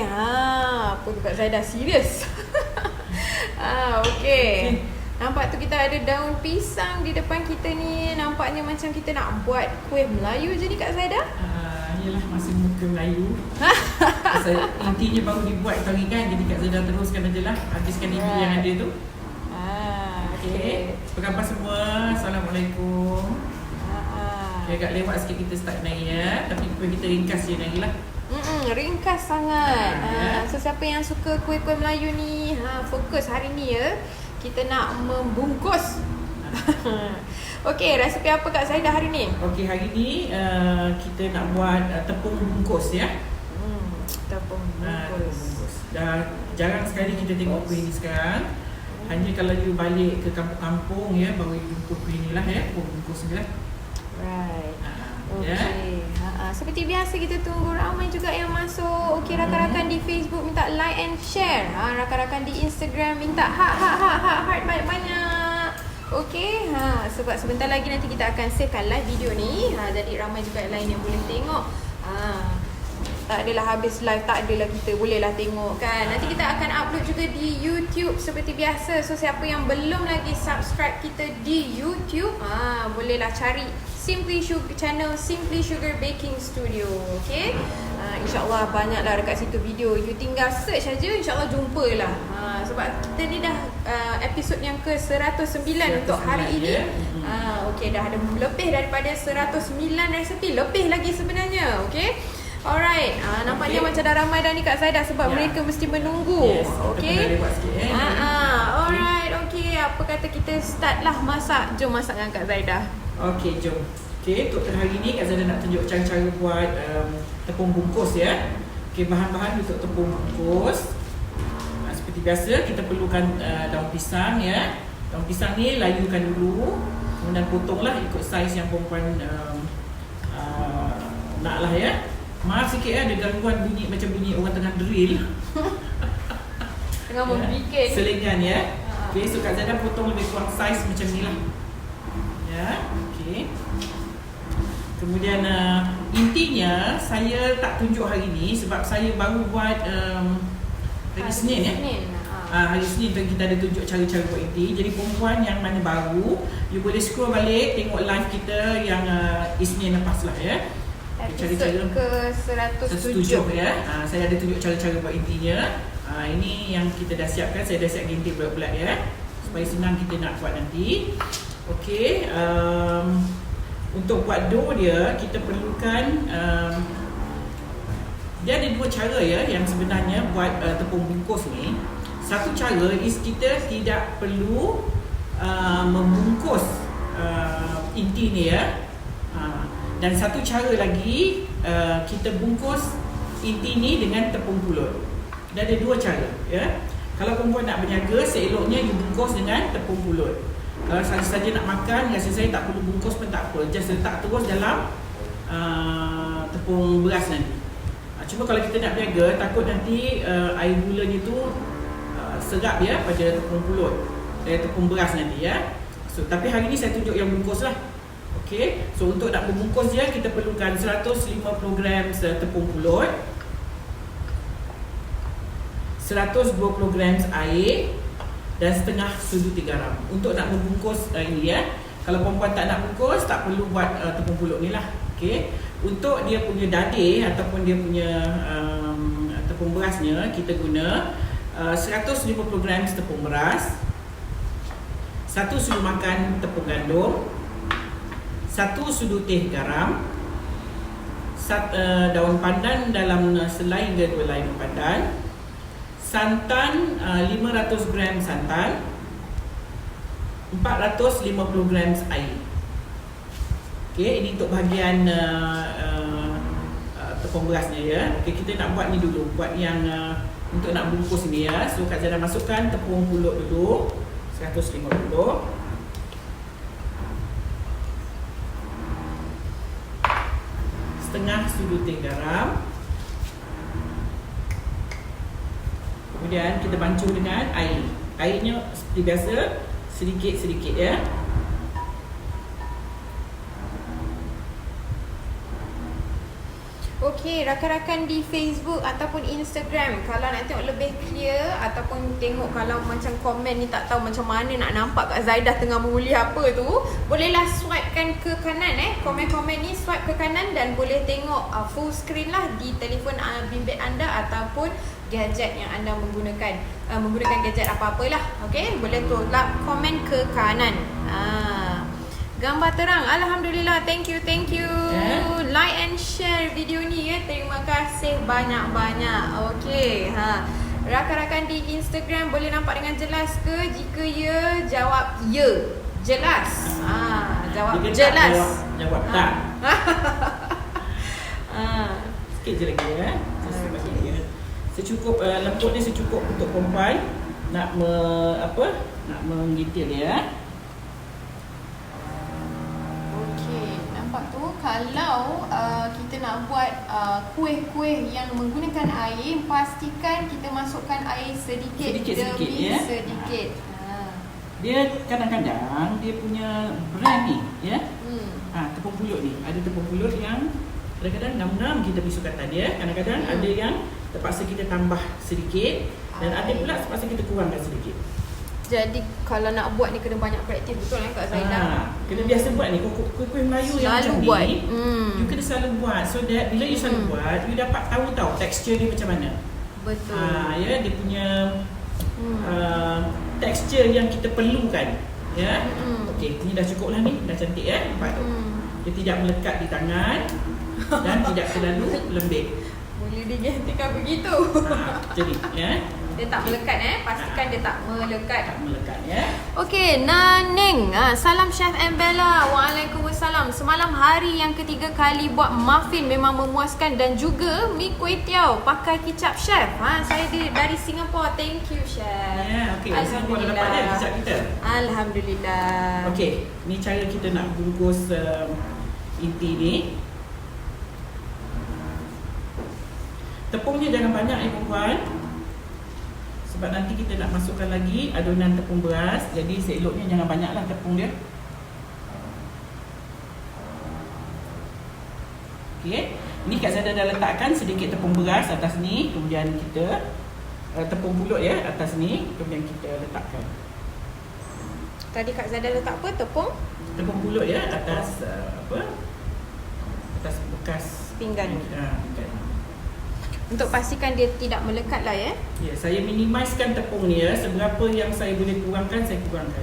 Apa tu Kak Zaidah serius? Okey. Nampak tu kita ada daun pisang di depan kita ni. Nampaknya macam kita nak buat kuih Melayu je ni Kak Zaidah. Yelah, masih muka Melayu. Pasal intinya baru dibuat tadi kan. Jadi Kak Zaidah teruskan aje lah. Habiskan ini yang ada tu. Okay. Apa khabar semua? Assalamualaikum. Okay, agak lewat sikit kita start naik ya. Tapi kuih kita ringkas je naik lah. Ringkas sangat. So siapa yang suka kuih-kuih Melayu ni, fokus hari ni ya. Kita nak membungkus. Okey, resepi apa Kak Zaidah hari ni? Okey, hari ni kita nak buat tepung bungkus ya. Tepung bungkus. Dah jarang sekali kita tengok kuih ni sekarang. Hanya kalau you balik ke kampung-kampung ya, baru you jumpa kuih ni lah ya, tepung bungkus ni lah. Right. Okey. Ya. Seperti biasa kita tunggu ramai juga yang masuk. Okey, rakan-rakan di Facebook minta like and share. Rakan-rakan di Instagram minta heart banyak-banyak. Okey, sebab sebentar lagi nanti kita akan savekan live video ni. Jadi ramai juga yang lain yang boleh tengok. Tak adalah habis live, tak adalah kita bolehlah tengok kan. Nanti kita akan upload juga di YouTube seperti biasa. So siapa yang belum lagi subscribe kita di YouTube, bolehlah cari Simply Sugar channel, Simply Sugar Baking Studio. Okay, InsyaAllah banyaklah dekat situ video. You tinggal search saja, InsyaAllah jumpalah. Sebab kita ni dah episod yang ke 109 untuk hari ini. Okay, dah ada lebih daripada 109 resepi. Lebih lagi sebenarnya. Okay, alright. Nampaknya macam dah ramai dah ni Kak Zaidah sebab mereka mesti menunggu. Yes, okay. Alright, okay. Apa kata kita start lah masak. Jom masak dengan Kak Zaidah. Okey, jom. Okey, untuk hari ni Kak Zaidah nak tunjuk cara-cara buat tepung bungkus ya. Okey, bahan-bahan untuk tepung bungkus. Seperti biasa, kita perlukan daun pisang ya. Daun pisang ni layukan dulu. Kemudian potonglah ikut saiz yang perempuan nak lah ya. Maaf sikit ada gangguan bunyi macam bunyi orang tengah drill. Tengah membikin selingan ya. Okey, so Kak Zaidah potong lebih kurang saiz macam ni lah. Ya, okey. Kemudian intinya saya tak tunjuk hari ni sebab saya baru buat hari Senin ya. Hari Senin tu kita ada tunjuk cara-cara buat inti. Jadi perempuan yang mana baru, you boleh scroll balik tengok live kita yang Isnin lepas lah ya. Episod ke 107 ya. Saya ada tunjuk cara-cara buat intinya. Ini yang kita dah siapkan. Saya dah siap ginting bulat-bulat ya, supaya senang kita nak buat nanti. Okey, untuk buat dough dia, kita perlukan dia ada dua cara ya yang sebenarnya buat tepung bungkus ni. Satu cara is kita tidak perlu membungkus inti ni ya. Dan satu cara lagi, kita bungkus inti ni dengan tepung pulut. Dan ada dua cara ya. Kalau perempuan nak berniaga, seeloknya you bungkus dengan tepung pulut. Kalau saja nak makan, rasa saya tak perlu bungkus pun tak apa. Just letak terus dalam tepung beras nanti. Cuma kalau kita nak berniaga, takut nanti air gulanya tu serap ya pada tepung pulut dan tepung beras nanti ya. So, tapi hari ni saya tunjuk yang bungkus lah. Okay, so untuk nak membungkus dia, kita perlukan 150 gram tepung pulut, 120 gram air dan setengah sudu 3 garam. Untuk nak membungkus ini ya. Kalau perempuan tak nak bungkus, tak perlu buat tepung pulut ni lah. Okay, untuk dia punya dadir ataupun dia punya tepung berasnya, kita guna 150 gram tepung beras, 1 sudu makan tepung gandum, 1 sudu teh garam, daun pandan dalam selai hingga 2 helai daun pandan, santan 500 gram santan, 450 gram air. Okey, ini untuk bahagian tepung berasnya ya. Okey, kita nak buat ni dulu, buat yang untuk nak bungkus ni ya. So Kak Zaidah masukkan tepung pulut dulu 150, setengah sudu teh garam. Kemudian kita bancuh dengan air. Airnya seperti biasa, sedikit-sedikit ya. Okey, Okey, rakan-rakan di Facebook ataupun Instagram, kalau nak tengok lebih clear ataupun tengok kalau macam komen ni tak tahu macam mana nak nampak Kak Zaidah tengah mengulis apa tu, bolehlah swipekan ke kanan komen-komen ni swipe ke kanan dan boleh tengok full screen lah di telefon bimbit anda ataupun gadget yang anda menggunakan gadget apa-apalah. Okey, boleh tolak komen ke kanan. Gambar terang. Alhamdulillah. Thank you. Like and share video ni ya. Terima kasih banyak-banyak. Okey. Rakan-rakan di Instagram boleh nampak dengan jelas ke? Jika ya, jawab ya. Jelas. Jawab jelas. Jawab tak. Sikit je lagi ya. Secukup lemput ni secukup untuk perempuan nak menggitir dia. Nampak tu, kalau kita nak buat kuih-kuih yang menggunakan air, pastikan kita masukkan air sedikit demi sedikit. Dia kadang-kadang dia punya brand ni ya. Tepung pulut ni, ada tepung pulut yang kadang-kadang ngam-ngam kita masukkan tadi ya. Kadang-kadang ada yang terpaksa kita tambah sedikit dan ada pula terpaksa kita kurangkan sedikit. Jadi kalau nak buat ni kena banyak praktis, betul kan Kak Zaidah? Kena biasa buat ni. Kuih Melayu yang macam ni you kena selalu buat, so that bila you selalu buat, you dapat tahu tekstur dia macam mana. Betul. Ya, dia punya tekstur yang kita perlukan. Ya. Okey, ini dah cukup lah ni, dah cantik ya. Nampak tu. Dia tidak melekat di tangan dan tidak terlalu lembik. Boleh digantikan begitu. Jadi ya. Dia tak melekat pastikan dia tak melekat. Tak melekat ya. Okey, Naning. Salam Chef and Bella. Waalaikumsalam. Semalam hari yang ketiga kali buat muffin, memang memuaskan, dan juga mi kuih tiaw pakai kicap chef. Saya dari Singapura. Thank you Chef. Ya, okey. Singapura dah dapat dah kicap kita. Alhamdulillah. Okey, ni cara kita nak bungkus inti ni. Tepungnya jangan banyak perempuan. Sebab nanti kita nak masukkan lagi adunan tepung beras. Jadi seeloknya jangan banyaklah tepung dia. Okey. Ni Kak Zaidah dah letakkan sedikit tepung beras atas ni. Kemudian kita tepung pulut ya atas ni. Kemudian kita letakkan. Tadi Kak Zaidah letak apa? Tepung pulut ya atas atas bekas pinggan. Pinggan. Untuk pastikan dia tidak melekat lah ya. Ya, saya minimiskan tepung ni ya. Seberapa yang saya boleh kurangkan, saya kurangkan.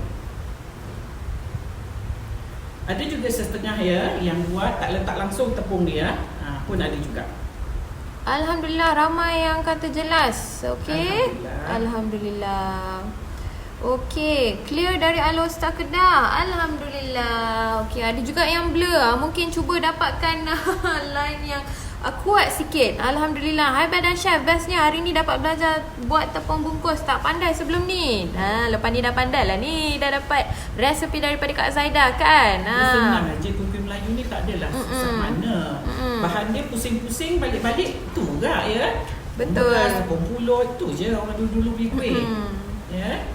Ada juga setengah ya yang buat tak letak langsung tepung dia. Pun ada juga. Alhamdulillah, ramai yang kata jelas. Okey. Alhamdulillah. Okey, clear dari Alostar Kedah. Alhamdulillah. Okey, ada juga yang blur. Mungkin cuba dapatkan line yang kuat sikit. Alhamdulillah. Hai Badan Chef, bestnya hari ni dapat belajar buat tepung bungkus. Tak pandai sebelum ni. Lepas ni dah pandai lah ni. Dah dapat resepi daripada Kak Zaidah kan. Senang aja. Kuih Melayu ni tak adalah susah mana. Bahan dia pusing-pusing balik-balik tu juga ya. Betul. Bekas tepung pulut tu je orang dulu-dulu beli kuih. Ya.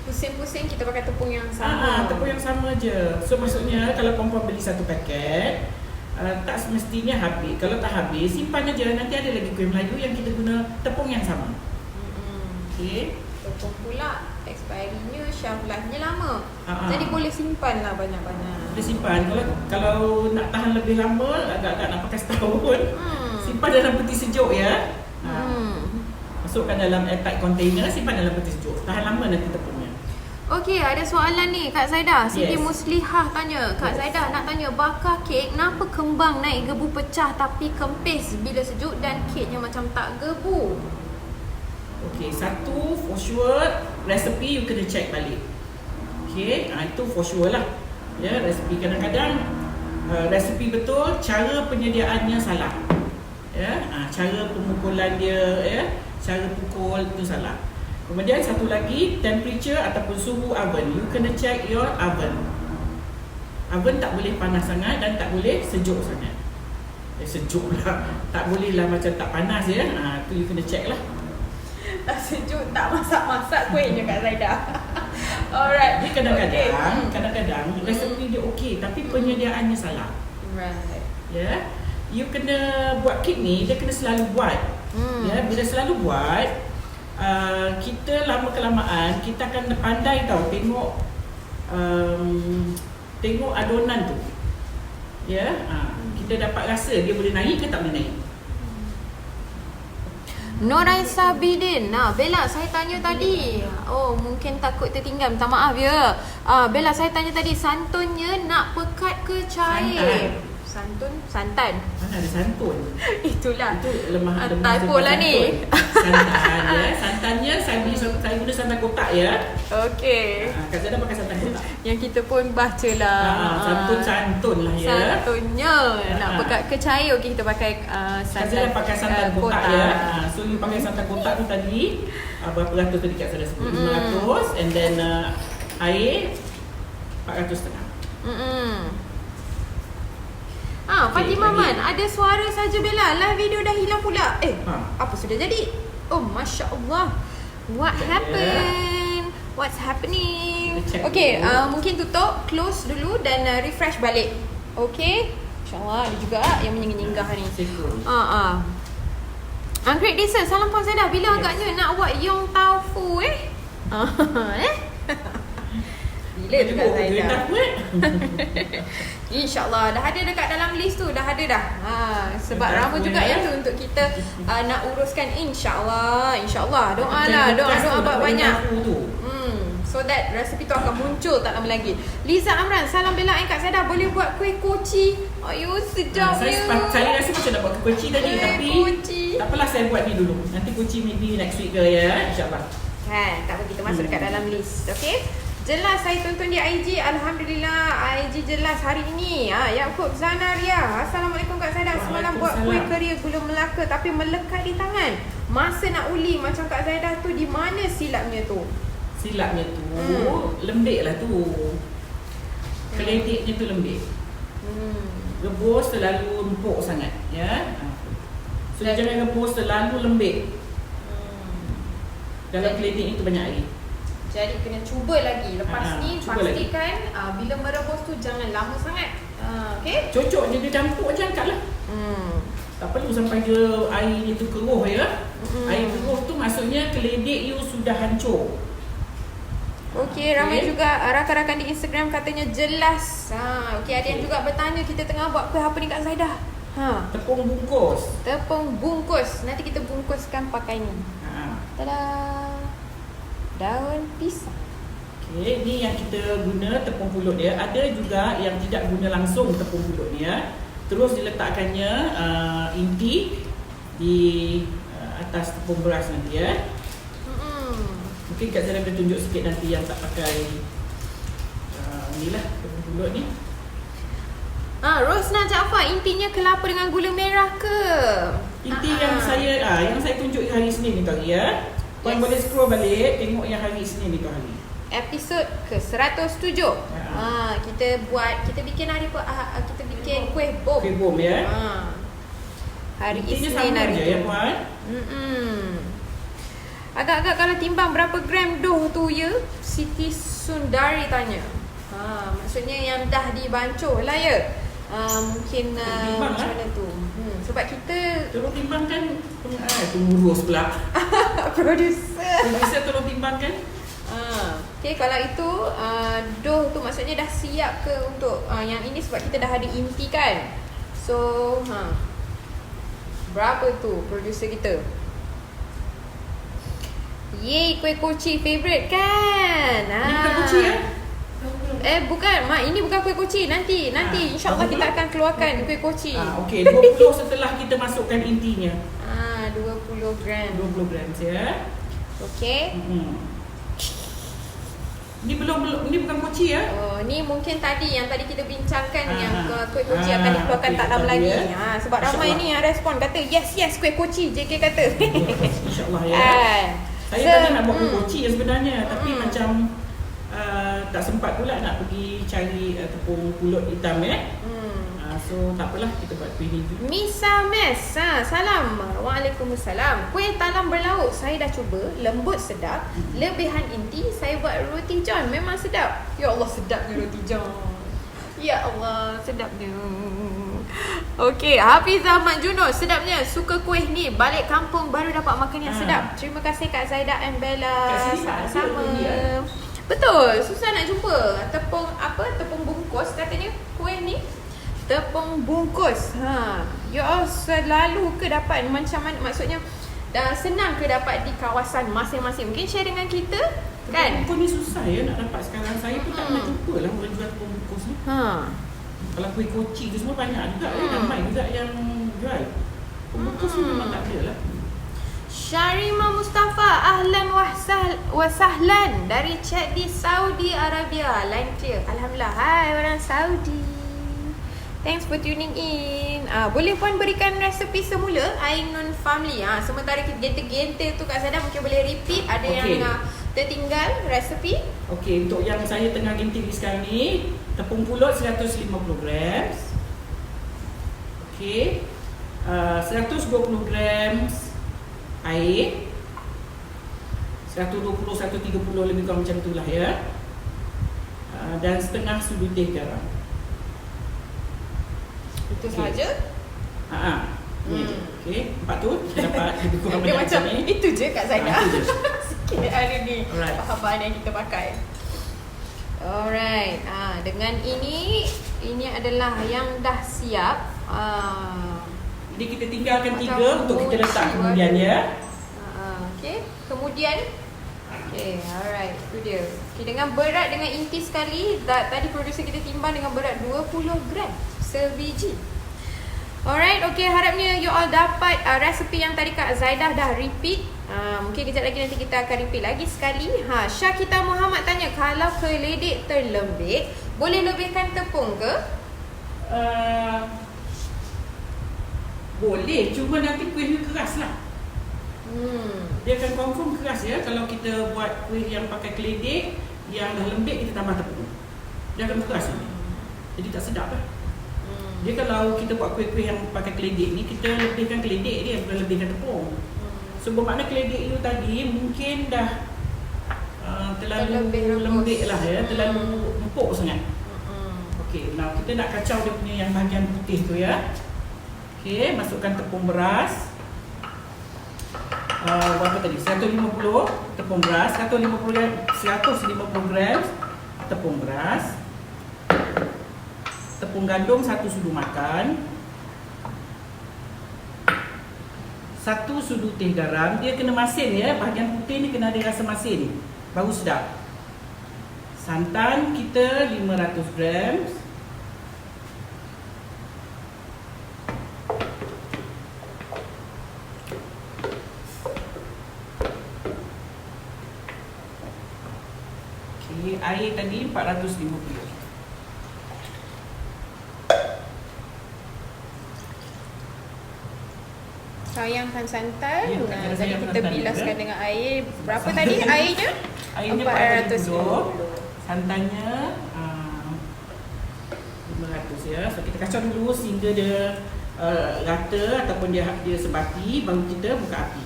Pusing-pusing kita pakai tepung yang sama. Tepung yang sama je. So maksudnya kalau perempuan beli satu paket, tak semestinya habis. Kalau tak habis, simpan aja. Nanti ada lagi kuih Melayu yang kita guna tepung yang sama. Okey. Tepung pula expiry-nya, shelf life-nya lama. Jadi boleh simpan lah banyak-banyak. Boleh simpan. Kalau nak tahan lebih lama, agak-agak nak pakai setahun, simpan dalam peti sejuk ya. Masukkan dalam airtight container, simpan dalam peti sejuk. Tahan lama nanti tepungnya. Okey, ada soalan ni Kak Zaidah. Siti Muslihah tanya, Kak Zaidah nak tanya, bakar kek kenapa kembang naik gebu pecah tapi kempis bila sejuk dan keknya macam tak gebu? Okey, satu for sure resipi you kena check balik. Okey, itu for sure lah. Ya, resipi kadang-kadang resipi betul, cara penyediaannya salah. Ya, cara pemukulan dia ya, cara pukul tu salah. Kemudian satu lagi, temperature ataupun suhu oven. You kena check your oven. Oven tak boleh panas sangat dan tak boleh sejuk sangat. Sejuk lah. Tak boleh lah macam tak panas ya. Tu you kena check lah. Tak sejuk, tak masak-masak kuihnya Kak Zaidah. Alright. Jadi kadang-kadang resipi dia okey tapi penyediaannya salah. Right. Ya. you kena buat kek ni, dia kena selalu buat. Ya, bila selalu buat, kita lama kelamaan kita akan pandai tau tengok adonan tu. Ya, kita dapat rasa dia boleh naik ke tak boleh naik. Noraisa Bidin. Bella, saya tanya tadi. Oh, mungkin takut tertinggal. Minta maaf ya. Bella, saya tanya tadi, santunnya nak pekat ke cair? Santan. Mana ada santun? Itulah. Itu lemah typo lah ni. Santan ya. Santannya saya guna santan kotak ya. Okey. Kak Zada pakai santan kotak. Yang kita pun bacalah. Santun lah ya. Santunnya nak pekat ke cair, okey kita pakai santan. Kak Zada pakai santan kotak ya. So you pakai santan kotak tu tadi berapa ratus tadi Kak Zada sebut? 500 and then air 400.5. Fatimah Man, ada suara saja Bella. Live video dah hilang pula. Apa sudah jadi? Oh, Masya Allah. What happened? What's happening? Okay, mungkin tutup, close dulu dan refresh balik. Okay, InsyaAllah ada juga yang menyinggah ni. Anggrek Desa, salam Puan Zaidah. Bila agaknya nak buat Yong Tau Fu Bila juga Zaidah? InsyaAllah dah ada dekat dalam list tu. Dah ada dah. Sebab ramai juga yang tu untuk kita nak uruskan. InsyaAllah doa lah. Doa banyak. So that resipi tu akan muncul tak lama lagi. Liza Amran, salam Bella and Kak Zaidah. Boleh buat kuih koci? Ayo, sedap ya. Saya rasa macam nak buat kuih koci tadi. Tapi tak apalah, saya buat ni dulu. Nanti koci maybe next week ke ya. InsyaAllah. Tak apa, kita masuk dekat dalam list. Okay. Jelas saya tonton di IG. Alhamdulillah IG jelas hari ini. Yaakob Zanaria, Assalamualaikum Kak Zaidah. Semalam buat kuih keria gula Melaka tapi melekat di tangan. Masa nak uli macam Kak Zaidah tu, di mana silapnya tu? Silapnya tu lembik lah tu. Keledeknya tu lembik. Rebus terlalu empuk sangat ya. So jangan rebus terlalu lembik. Dalam keledek itu banyak air. Jadi kena cuba lagi. Lepas ni pastikan bila merebus tu jangan lama sangat. Okay? Cocok je dia campur je angkat lah. Tak perlu sampai dia air ni tu keruh ya. Air keruh tu maksudnya keledek you sudah hancur. Okay, ramai juga rakan-rakan di Instagram katanya jelas. Okay, ada yang juga bertanya kita tengah buat kuih apa ni Kak Zaidah? Tepung bungkus. Tepung bungkus. Nanti kita bungkuskan pakai ni. Tada. Daun pisang. Okay, ni yang kita guna tepung pulut dia. Ada juga yang tidak guna langsung tepung pulut ni ya. Terus diletakkannya inti di atas tepung beras nanti ya. Mungkin Kak Zaidah boleh tunjuk sikit nanti yang tak pakai ni lah tepung pulut ni. Rosna Jaafar, intinya kelapa dengan gula merah ke? Inti yang saya tunjuk hari Senin ni tadi ya. Puan boleh scroll balik, tengok yang hari Senin ni tu hari. Episod ke 107. Kita bikin hari kita bikin kuih bom. Kuih bom ya. Hari Isnin hari je ya puan. Agak-agak kalau timbang berapa gram dough tu ya? Siti Sundari tanya. Maksudnya yang dah dibancuh lah ya. Mungkin macam mana tu. Sebab kita tolong timbangkan pengurus pula. Producer tolong timbangkan. Okay, kalau itu dough tu maksudnya dah siap ke untuk yang ini sebab kita dah ada inti kan. So berapa tu producer kita? Yeay, kuih koci favorite kan? Ini bukan koci ya? Bukan, Mak, ini bukan kuih koci. Nanti insyaAllah kita akan keluarkan kuih koci. Okey, 20 setelah kita masukkan intinya. 20 gram. 20 gram ya. Okey. Ini bukan koci ya? Ni mungkin yang tadi kita bincangkan yang kuih koci akan dikeluarkan tak lama lagi. Sebab ramai ni yang respon kata yes kuih koci JK kata. InsyaAllah ya. Saya tadi nak buat kuih koci sebenarnya tapi macam tak sempat pula nak pergi cari tepung pulut hitam ya. So tak apalah, kita buat kuih ni. Misa Mes, salam. Waalaikumsalam. Kuih talam berlauk saya dah cuba, lembut sedap. Lebihan inti saya buat roti john memang sedap. Ya Allah, sedapnya roti john. Ya Allah, sedapnya. Okey, Hafizah Mat Junus, sedapnya. Suka kuih ni, balik kampung baru dapat makan yang sedap. Terima kasih Kak Zaidah and Bella. Kat sini tak ada Sama. lagi, Betul, susah nak jumpa. Tepung apa? Tepung bungkus katanya kuih ni. Tepung bungkus. You all selalu ke dapat macam mana, maksudnya senang ke dapat di kawasan masing-masing? Mungkin share dengan kita kan? Tepung ni susah ya nak dapat sekarang. Saya pun tak pernah jumpa lah orang jual tepung bungkus ni. Kalau kuih koci tu semua banyak juga ramai juga yang jual. Tepung bungkus ni memang tak ada lah. Syarima Mustafa, ahlan wa sahlan dari chat di Saudi Arabia. Line clear. Alhamdulillah. Hai orang Saudi. Thanks for tuning in. Boleh puan berikan resepi semula Ainun Family. Sementara kita gente-gente tu Kak Sada mungkin boleh repeat. Ada yang tertinggal resepi. Okey, untuk yang saya tengah ginting sekarang ni, tepung pulut 150 gram. Okey. 120 gram air. 120 130 lebih kurang macam itulah ya. Dan setengah sudu teh garam. Itu sahaja. Ni je. Okey, empat tu kita dapat lebih kurang Dia macam macam ni. itu je Kak Zaida. Itu je. Sikit ada ni Alright. bahan-bahan yang kita pakai. Alright. Dengan ini adalah yang dah siap. Jadi kita tinggalkan Macam 3 untuk kita letak mochi kemudian ya. Okey. Kemudian okey, alright. Itu dia. Okey, dengan berat dengan inti sekali, tadi producer kita timbang dengan berat 20 gram sebiji. Alright, okey, harapnya you all dapat resepi yang tadi Kak Zaidah dah repeat. Mungkin kejap lagi nanti kita akan repeat lagi sekali. Syakita Muhammad tanya, kalau keledek terlembik, boleh lebihkan tepung ke? Boleh, cuma nanti kuih dia keras lah. Dia akan confirm keras ya. Kalau kita buat kuih yang pakai keledek, yang dah lembik, kita tambah tepung, dia akan keras ni. Jadi tak sedap lah. Dia kalau kita buat kuih-kuih yang pakai keledek ni, kita lebihkan keledek dia, bukan lebihkan tepung. So bermakna keledek you tadi mungkin dah terlalu lembik lah ya, terlalu empuk sangat. Okey, now kita nak kacau dia punya yang bahagian putih tu ya. Okey, masukkan tepung beras. Berapa tadi? 150 tepung beras, 150 gram tepung beras. Tepung gandum 1 sudu makan. 1 sudu teh garam. Dia kena masin ya. Bahagian putih ni kena ada rasa masin, baru sedap. Santan kita 500 gram. Okey, air tadi 450. Sayangkan santan. Ya, Tadi sayangkan kita santan bilaskan juga. dengan air. Berapa tadi airnya? Airnya 450. Santannya 500 ya. So kita kacau dulu sehingga dia rata ataupun dia sebati, baru kita buka api.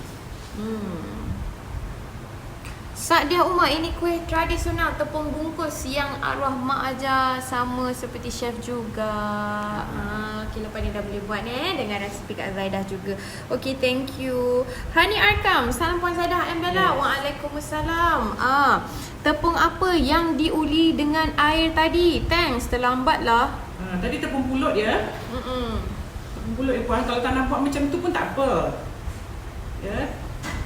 Sadia Umar, ini kuih tradisional tepung bungkus yang arwah mak ajar, sama seperti chef juga. Okey, lepas ni dah boleh buat dengan resepi Kak Zaidah juga. Okey, thank you. Hani Arkam, salam Puan Zaidah and Bella. Waalaikumsalam. Tepung apa yang diuli dengan air tadi? Thanks, terlambatlah. Tadi tepung pulut ya. Tepung pulut ya puan, kalau tak nak buat macam tu pun tak apa. Ya.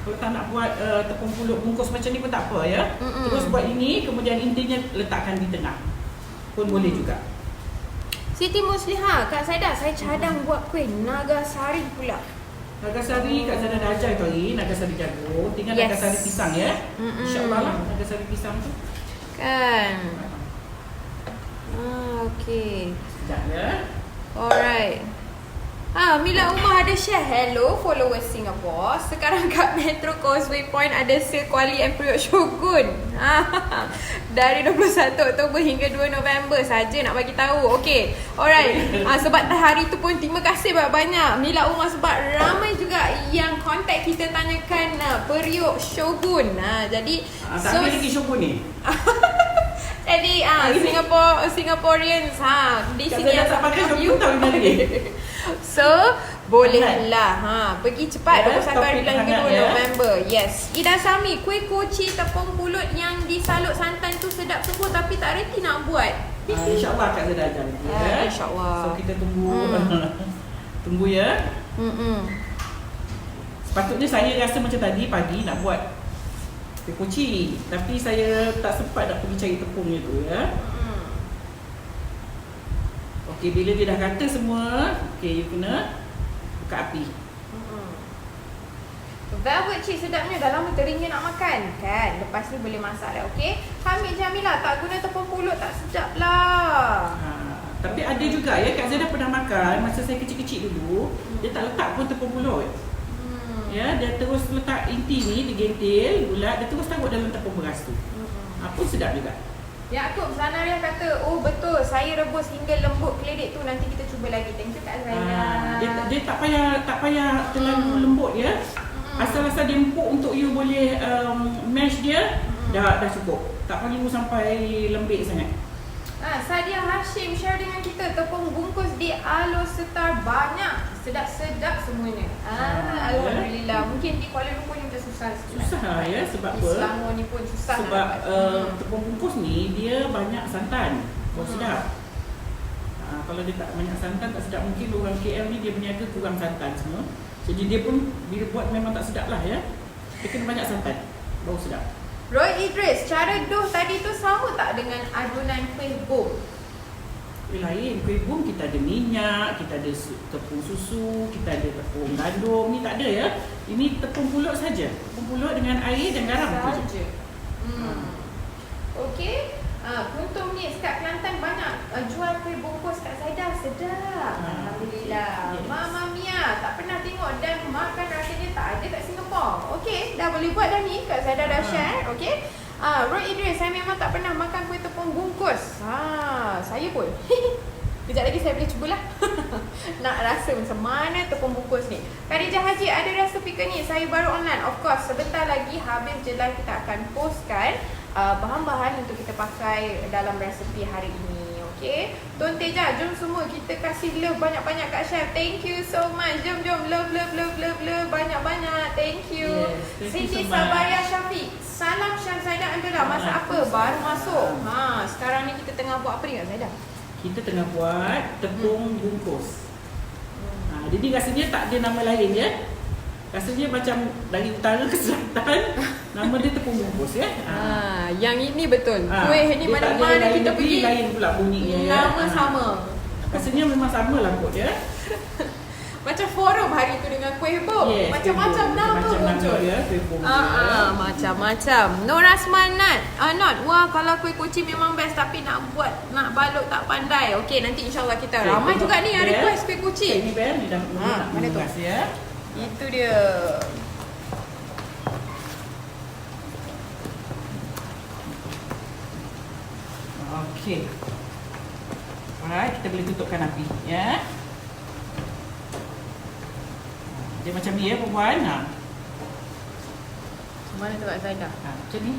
Kalau tak nak buat tepung pulut bungkus macam ni pun tak apa ya. Terus buat ini, kemudian intinya letakkan di tengah pun boleh juga. Siti Musliha, Kak Zaidah, saya cadang buat kuih Nagasari pula. Nagasari Kak Zaidah dah ajar tadi, Nagasari jagung. Tinggal Nagasari pisang ya. InsyaAllah lah Nagasari pisang tu. Kan. Okey. Sekejap ya. Alright. Mila Umar ada share, hello followers Singapore. Sekarang kat Metro Causeway Point ada sale Kuali Emporium Shogun. Dari 21 Oktober hingga 2 November saja nak bagi tahu. Okey. Alright. Sebab hari tu pun terima kasih banyak-banyak Mila Umar, sebab ramai juga yang contact kita tanyakan periuk Shogun. Jadi tak ada lagi Shogun ni. Jadi Singaporeans di Kak sini Zaida yang tak pakai sama you tahu ni. So bolehlah pergi cepat 21 hari bulan topik kedua hangat, November. Yes. Ida Sami, kuih koci tepung pulut yang disalut santan tu sedap sungguh tapi tak reti nak buat. InsyaAllah Kak Zaida ajar nanti ya. InsyaAllah. So kita tunggu tunggu ya. Sepatutnya saya rasa macam tadi pagi nak buat kuih koci, tapi saya tak sempat nak pergi cari tepungnya tu ya. Okey, bila dia dah kata semua, okey, you kena buka api. Velvet cheese sedapnya, dah lama teringin nak makan kan. Lepas ni boleh masak dah, okey. Hamid Jamila, tak guna tepung pulut tak sedap lah. Tapi ada juga ya, Kak Zaida pernah makan masa saya kecil-kecil dulu, dia tak letak pun tepung pulut. Ya, dia terus letak inti ni, digentil, bulat, dia terus taruh dalam tepung beras tu. Pun sedap juga. Yaakob Zanaria kata, oh betul, saya rebus hingga lembut keledek tu, nanti kita cuba lagi. Thank you Kak Zaida. Dia tak payah terlalu lembut ya. Asal-asal dia empuk untuk you boleh mash dia, dah cukup. Tak perlu sampai lembik sangat. Sadia Hashim share dengan kita tepung bungkus di Alostar banyak. Sedap-sedap semuanya. Alhamdulillah. Mungkin di Kuala Lumpur ni macam susah sikit. Susah ya, sebab di apa? Selangor ni pun susah. Sebab tepung bungkus ni dia banyak santan. Baru sedap. Kalau dia tak banyak santan tak sedap. Mungkin orang KL ni dia berniaga kurang santan semua. Jadi dia pun bila buat memang tak sedap lah ya. Dia kena banyak santan baru sedap. Roy Idris, cara doh tadi tu sama tak dengan adunan kuih bom? Lain, kuih bom kita ada minyak, kita ada tepung susu, kita ada tepung gandum. Ni tak ada ya. Ini tepung pulut saja. Tepung pulut dengan air dan garam saja. Okey. Kuntum ni kat Kelantan banyak jual kuih bungkus Kak Zaida, sedap. Alhamdulillah. Yes. Mama Mia tak pernah tengok dan makan rasanya tak ada kat Singapura. Okey, dah boleh buat dah ni. Kak Zaida dah share. Okey. Roy Idris, saya memang tak pernah makan kuih tepung bungkus. Saya pun. Kejap lagi saya boleh cubalah. Nak rasa macam mana tepung bungkus ni. Khadijah Haji, ada resepi ke ni? Saya baru online. Of course, sebentar lagi habis je live kita akan postkan bahan-bahan untuk kita pakai dalam resepi hari ini. Okay, Tun Teja, jom semua kita kasih love banyak-banyak kat chef. Thank you so much. Jom love banyak-banyak. Thank you. Yes, Siti Sabaria Syafiq, salam Chef Zaida Andela. Masak apa? Baru masuk. Sekarang ni kita tengah buat apa ni Kak Zaida? Kita tengah buat tepung bungkus. Jadi rasanya tak ada nama lain ya. Rasanya macam dari utara ke selatan. Nama dia tepung bungkus ya. Yang ini betul. Kuih ni mana-mana kita pergi lain pula bunyinya ya. Nama sama. Rasanya memang sama lah kot ya. Macam forum hari tu dengan kuih bom. Yes, macam-macam nama muncul. Ya, kuih bom ya. Macam-macam. Nur Asmanat, Not, wah kalau kuih koci memang best tapi nak balut tak pandai. Okey, nanti insyaAllah kita ramai juga ni yang request kuih koci. Ini Ben, dia dah mana tu? Ya. Itu dia. Okey. Alright, kita boleh tutupkan api ya. Dia macam ni ya perempuan. Mana tu Kak Zaida? Macam ni.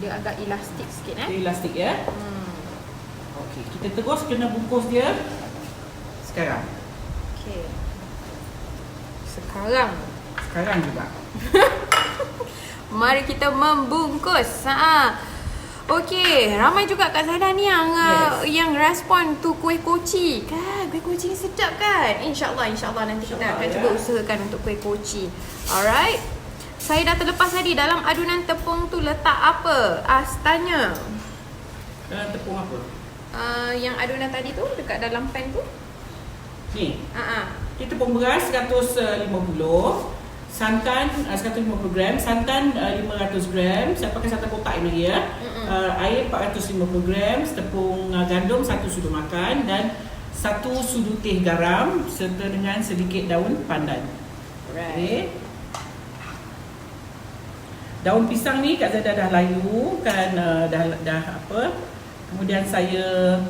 Dia agak elastik sikit Dia elastik ya. Okey, kita terus kena bungkus dia sekarang. Okey. Sekarang juga. Mari kita membungkus. Okey, ramai juga Kak Zaida ni yang respon tu kuih koci. Kan, kuih koci ni sedap kan? InsyaAllah nanti kita akan cuba usahakan untuk kuih koci. Alright. Saya dah terlepas tadi, dalam adunan tepung tu letak apa? Tanya. Tepung apa? Yang adunan tadi tu dekat dalam pan tu. Ni. Kita tepung beras 150, santan 150 gram, santan 500 gram, saya pakai santan kotak ini ya. Air 450 gram, tepung gandum 1 sudu makan dan 1 sudu teh garam serta dengan sedikit daun pandan. Okay. Daun pisang ni Kak Zaida dah layu kan, dah apa. Kemudian saya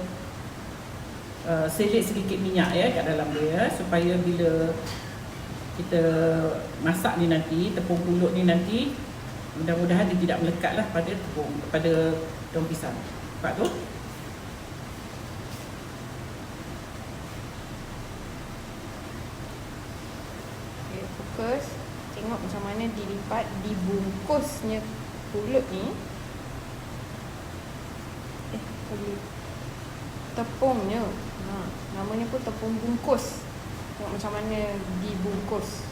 selit sedikit minyak ya kat dalam dia supaya bila kita masak ni nanti, tepung pulut ni nanti mudah-mudahan dia tidak melekat lah pada daun pisang. Nampak tu? Okay, fokus. Tengok macam mana dilipat, dibungkusnya pulut ni. Tepungnya. Namanya pun tepung bungkus. Tengok macam mana dibungkus.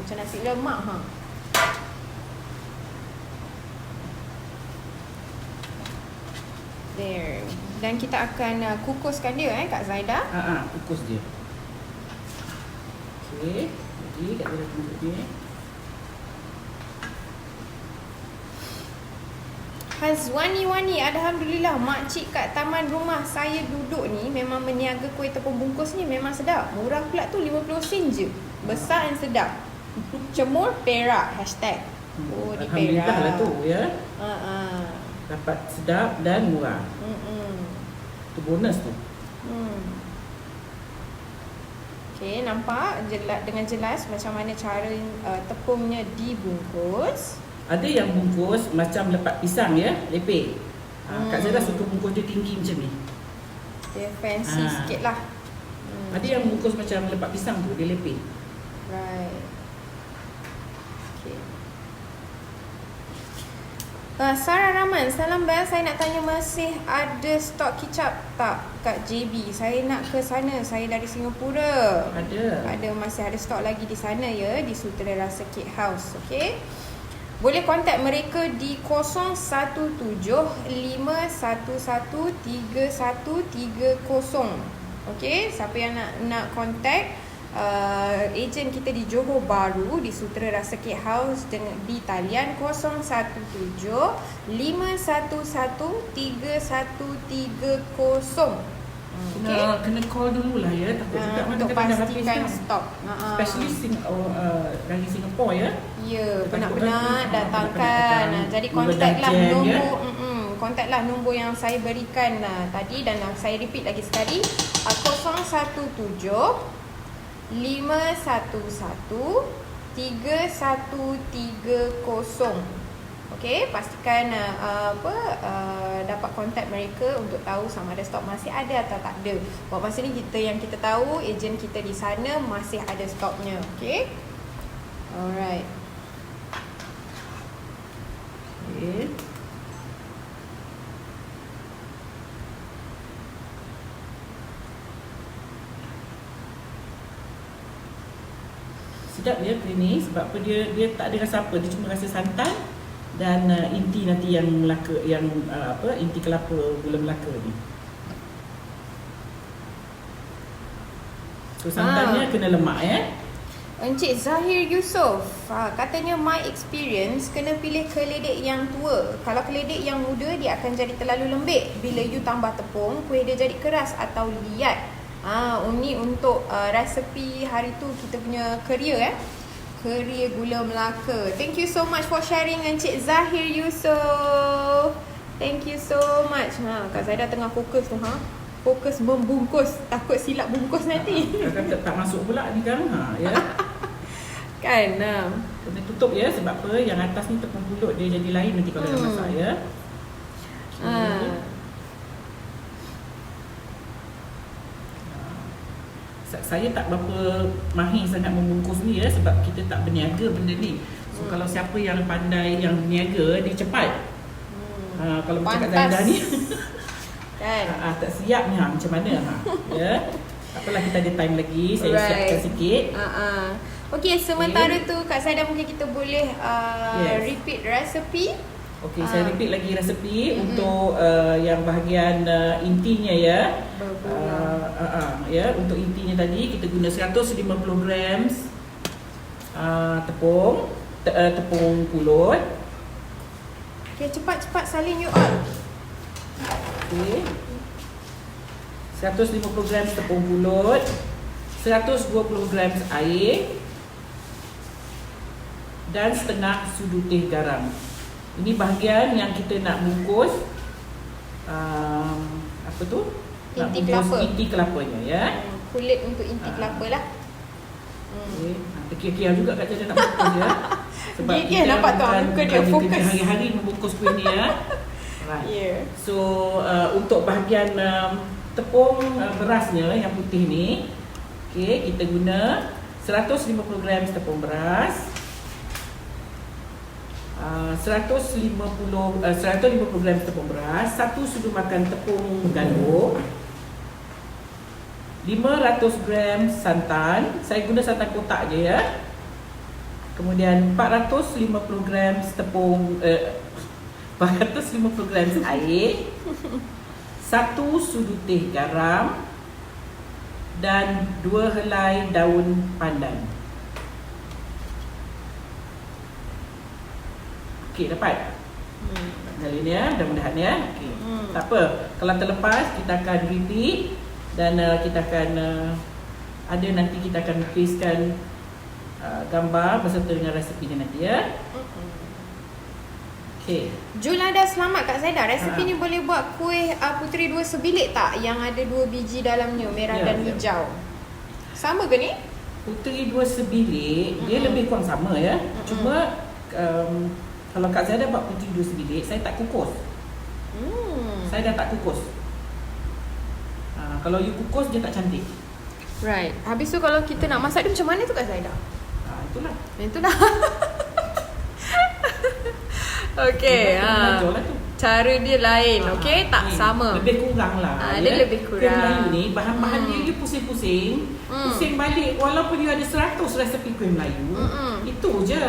Macam nasi lemak There. Dan kita akan kukuskan dia Kak Zaida. Kukus dia. Okey, jadi kat dalam tunggu dia. Hazwani-wani, alhamdulillah makcik kat taman rumah saya duduk ni memang meniaga kuih tepung bungkus ni memang sedap. Murah pula tu 50 sen je. Besar dan sedap. Cemur Perak hashtag. Oh, di Perak. Alhamdulillah lah tu ya. Dapat sedap dan murah. Tu bonus tu. Okey, nampak dengan jelas macam mana cara tepungnya dibungkus. Ada yang bungkus macam lepat pisang ya, lepeh. Kak Zara suka bungkus dia tinggi macam ni. Dia fancy sikit lah. Ada yang bungkus macam lepat pisang tu, dia lepeh. Right. Okay. Sarah Rahman, salam Bel. Saya nak tanya masih ada stok kicap tak kat JB? Saya nak ke sana. Saya dari Singapura. Ada. Masih ada stok lagi di sana ya, di Sutera Rasa Cake House. Okay. Boleh kontak mereka di 017-511-3130. Okey, siapa yang nak kontak ejen kita di Johor Bahru di Sutera Rasa Cake House di talian 017-511-3130. Kena call dulu lah ya, takut juga untuk pastikan stok. Especially dari Singapura ya. Ya, penat-penat datangkan. Jadi kontaklah nombor kontaklah nombor yang saya berikan tadi dan saya repeat lagi sekali 017-511-3130. Okey, pastikan dapat kontak mereka untuk tahu sama ada stok masih ada atau tak ada. Buat masa ni kita tahu ejen kita di sana masih ada stoknya. Okey. Alright. Okay. Sedap dia kuih ni sebab apa dia tak ada rasa apa, dia cuma rasa santan dan inti nanti yang Melaka inti kelapa gula Melaka ni. So santannya kena lemak ya. Encik Zahir Yusof katanya my experience kena pilih keledek yang tua. Kalau keledek yang muda dia akan jadi terlalu lembik. Bila you tambah tepung, kuih dia jadi keras atau liat. Ini untuk resepi hari tu kita punya career Keria Gula Melaka. Thank you so much for sharing Encik Zahir Yusof. Thank you so much. Kak Zaida tengah fokus tu fokus membungkus. Takut silap bungkus nanti. Tak masuk pula ni kan. Ya. Kan. Kena tutup ya sebab apa yang atas ni tepung pulut dia jadi lain nanti kalau dah masak ya. Saya tak berapa mahir sangat membungkus ni ya sebab kita tak berniaga benda ni. So kalau siapa yang pandai yang berniaga dia cepat. Kalau macam Kak Zaida ni kan tak siap ni macam mana ya. Apalah kita ada time lagi, saya siapkan sikit. Okey, sementara tu Kak Zaida mungkin kita boleh repeat resepi. Okey, saya repeat lagi resepi untuk yang bahagian intinya ya. Ya, untuk intinya tadi kita guna 150 grams tepung pulut. Okey, cepat salin you all. Okey. 150 grams tepung pulut, 120 grams air dan setengah sudu teh garam. Ini bahagian yang kita nak bungkus apa tu? Inti kelapa. Inti kelapanya ya. Kulit untuk inti kelapa lah. Okey, terkira-kira juga Kak Zaida nak bungkus ya. Sebab kita nampak tu muka dia fokus hari-hari membungkus kuih ni ya. Right. Yeah. So untuk bahagian tepung berasnya yang putih ni, okey, kita guna 150 gram tepung beras, 150 gram tepung beras, 1 sudu makan tepung gandum, 500 gram santan, saya guna santan kotak je ya. Kemudian 450 gram tepung 450 gram air, 1 sudu teh garam dan 2 helai daun pandan. Okey, dapat? Kali ni ya, mudah-mudahan ya. Okey. Tak apa, kalau terlepas kita akan repeat dan kita akan ada nanti kita akan tuliskan gambar beserta dengan resepinya nanti ya. Okey. Julada, selamat Kak Zaidah. Resepi ni boleh buat kuih puteri 2 sebilik tak? Yang ada 2 biji dalamnya, merah dan hijau. Sama ke ni? Puteri 2 sebilik, dia lebih kurang sama ya. Cuma kalau Kak Zaidah buat puteri 2 sebilik, saya tak kukus. Saya dah tak kukus. Kalau you kukus, dia tak cantik. Right. Habis tu kalau kita nak masak dia macam mana tu Kak Zaidah? Itulah. Itulah. Okey, cara dia lain, okey, tak sama. Lebih kurang lah. Dia lebih kurang. Kuih Melayu ni bahan-bahan dia pusing-pusing, pusing balik walaupun you ada 100 resepi kuih Melayu. Itu je.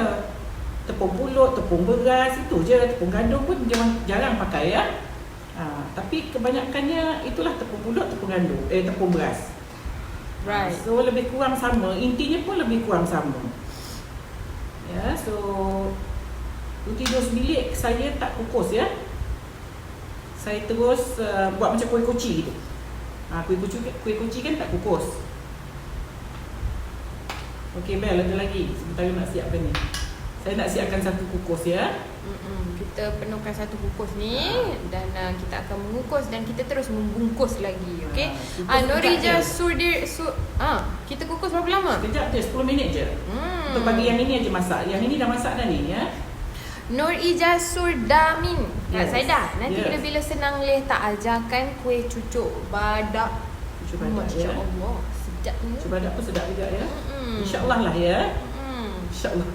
Tepung pulut, tepung beras, itu je. Tepung gandum pun jarang pakai ya. Tapi kebanyakannya itulah tepung pulut, tepung gandum, tepung beras. Right. So lebih kurang sama, intinya pun lebih kurang sama. Ya, so puteri 2 sebilik saya tak kukus ya. Saya terus buat macam kuih koci gitu. Kuih koci kan tak kukus. Okey Bel, ada lagi. Sebentar nak siapkan ni. Saya nak siapkan 1 kukus ya. Kita penuhkan 1 kukus ni dan kita akan mengukus dan kita terus membungkus lagi, okey. Norija kita kukus berapa lama? Sekejap je, 10 minit je. Untuk bagi yang ini aja masak. Yang ini dah masak dah ni ya. Norija Surdamin. Kak Zaidah, nanti bila senang leh tak ajarkan kuih cucuk badak. Cucuk badak ya. Masya-Allah, sedapnya. Cucuk badak pun sedap juga ya. Insya-Allah lah ya. Insya-Allah.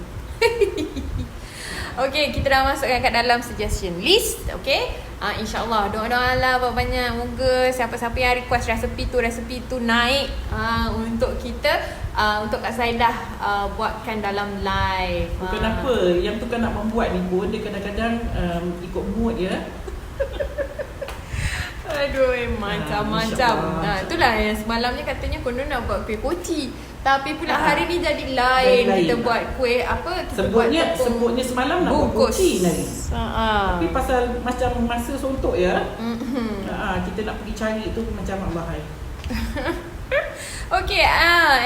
Okey, kita dah masukkan kat dalam suggestion list, okey. InsyaAllah, doa-doa lah banyak. Moga siapa-siapa yang request resepi tu naik untuk kita, untuk Kak Zaidah buatkan dalam live. Kenapa yang tukar nak membuat ni pun dia kadang-kadang ikut mood ya. Aduh, macam-macam. Itulah yang semalamnya katanya konon nak buat kuih koci. Tapi pula hari ni jadi lain. Kita buat kuih apa? Kita sebutnya semalam nak buat koci lagi. Tapi pasal macam masa suntuk ya. Kita nak pergi cari tu macam bahaya. Okey,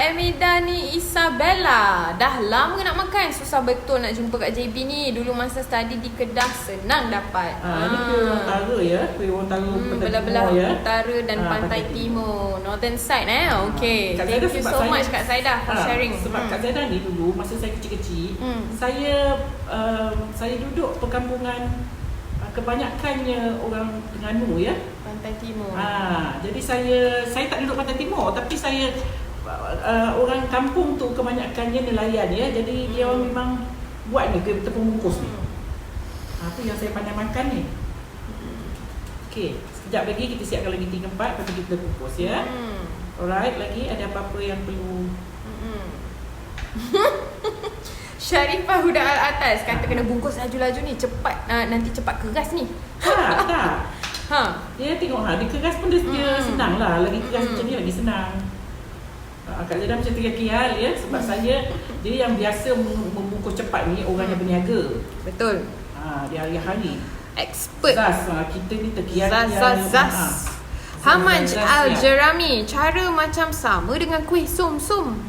Emida ni Isabella. Dah lama nak makan. Susah betul nak jumpa Kak JB ni. Dulu masa study di Kedah senang dapat. Ni kuih orang utara ya. Kuih orang utara belah-belah utara dan pantai timur. Northern side Okey. Thank you so much Kak Zaidah for sharing. Sebab Kak Zaidah ni dulu masa saya kecil-kecil, saya duduk perkampungan kebanyakannya orang Terengganu ya. Pantai Timur. Jadi saya tak duduk Pantai Timur, tapi saya orang kampung tu kebanyakannya nelayan ya. Jadi dia orang memang buat ni tepung bungkus ni. Apa yang saya pandai makan ni. Okey, sekejap lagi kita siapkan lagi 3-4 lepas tu kita kukus ya. Alright, lagi ada apa-apa yang perlu? Syarifah Huda Al-Atas kata kena bungkus laju-laju ni cepat, nanti cepat keras ni. Tak. Dia tengok dia keras pun dia senang lah. Lagi keras macam ni lagi senang. Kak Zaidah macam terkial ya. Sebab saya, dia yang biasa membungkus cepat ni orang yang berniaga. Betul. Dia hari-hari expert. Kita ni terkial. Hamaj Al-Jerami, cara macam sama dengan kuih sum-sum.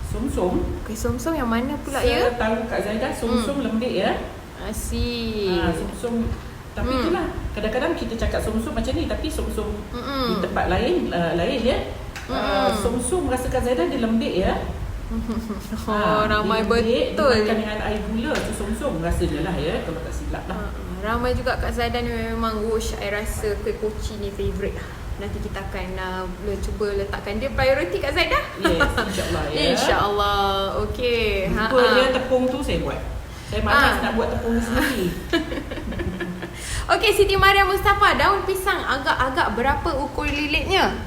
Sum-sum? Kuih sum-sum yang mana pula ya? Saya tahu Kak Zaidah sum-sum lembik ya. Asyik. Sum-sum. Tapi itulah, kadang-kadang kita cakap sum-sum macam ni, tapi sum-sum di tempat lain ya. Sum-sum rasa Kak Zaidah dia lembik ya. Ramai dia betul. dimakan dengan air gula tu song-song rasanya lah ya, kalau tak silap lah. Ramai juga Kak Zaidah ni memang wish I rasa kuih koci ni favourite lah. Nanti kita akan cuba letakkan dia priority Kak Zaidah. Yes, insyaAllah ya. InsyaAllah. Okay. Lupa dia tepung tu saya buat. Saya malas nak buat tepung ni sendiri. Okay, Siti Maria Mustafa, daun pisang agak-agak berapa ukur lilitnya?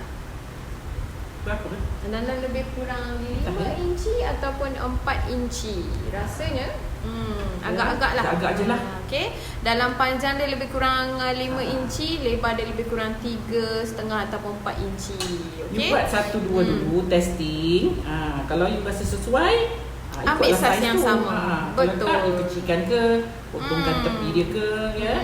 Berapa? Dalam lebih kurang 5 inci ataupun 4 inci. Rasanya agak-agak lah. Agak je lah. Okay. Dalam panjang dia lebih kurang 5 inci, lebar dia lebih kurang 3,5 ataupun 4 inci. Okay. You buat 1-2 dulu testing. Kalau you rasa sesuai, ambil saiz yang tu. sama. Betul. Kalau tak, you kecilkan ke, potongkan tepi dia ke, ya.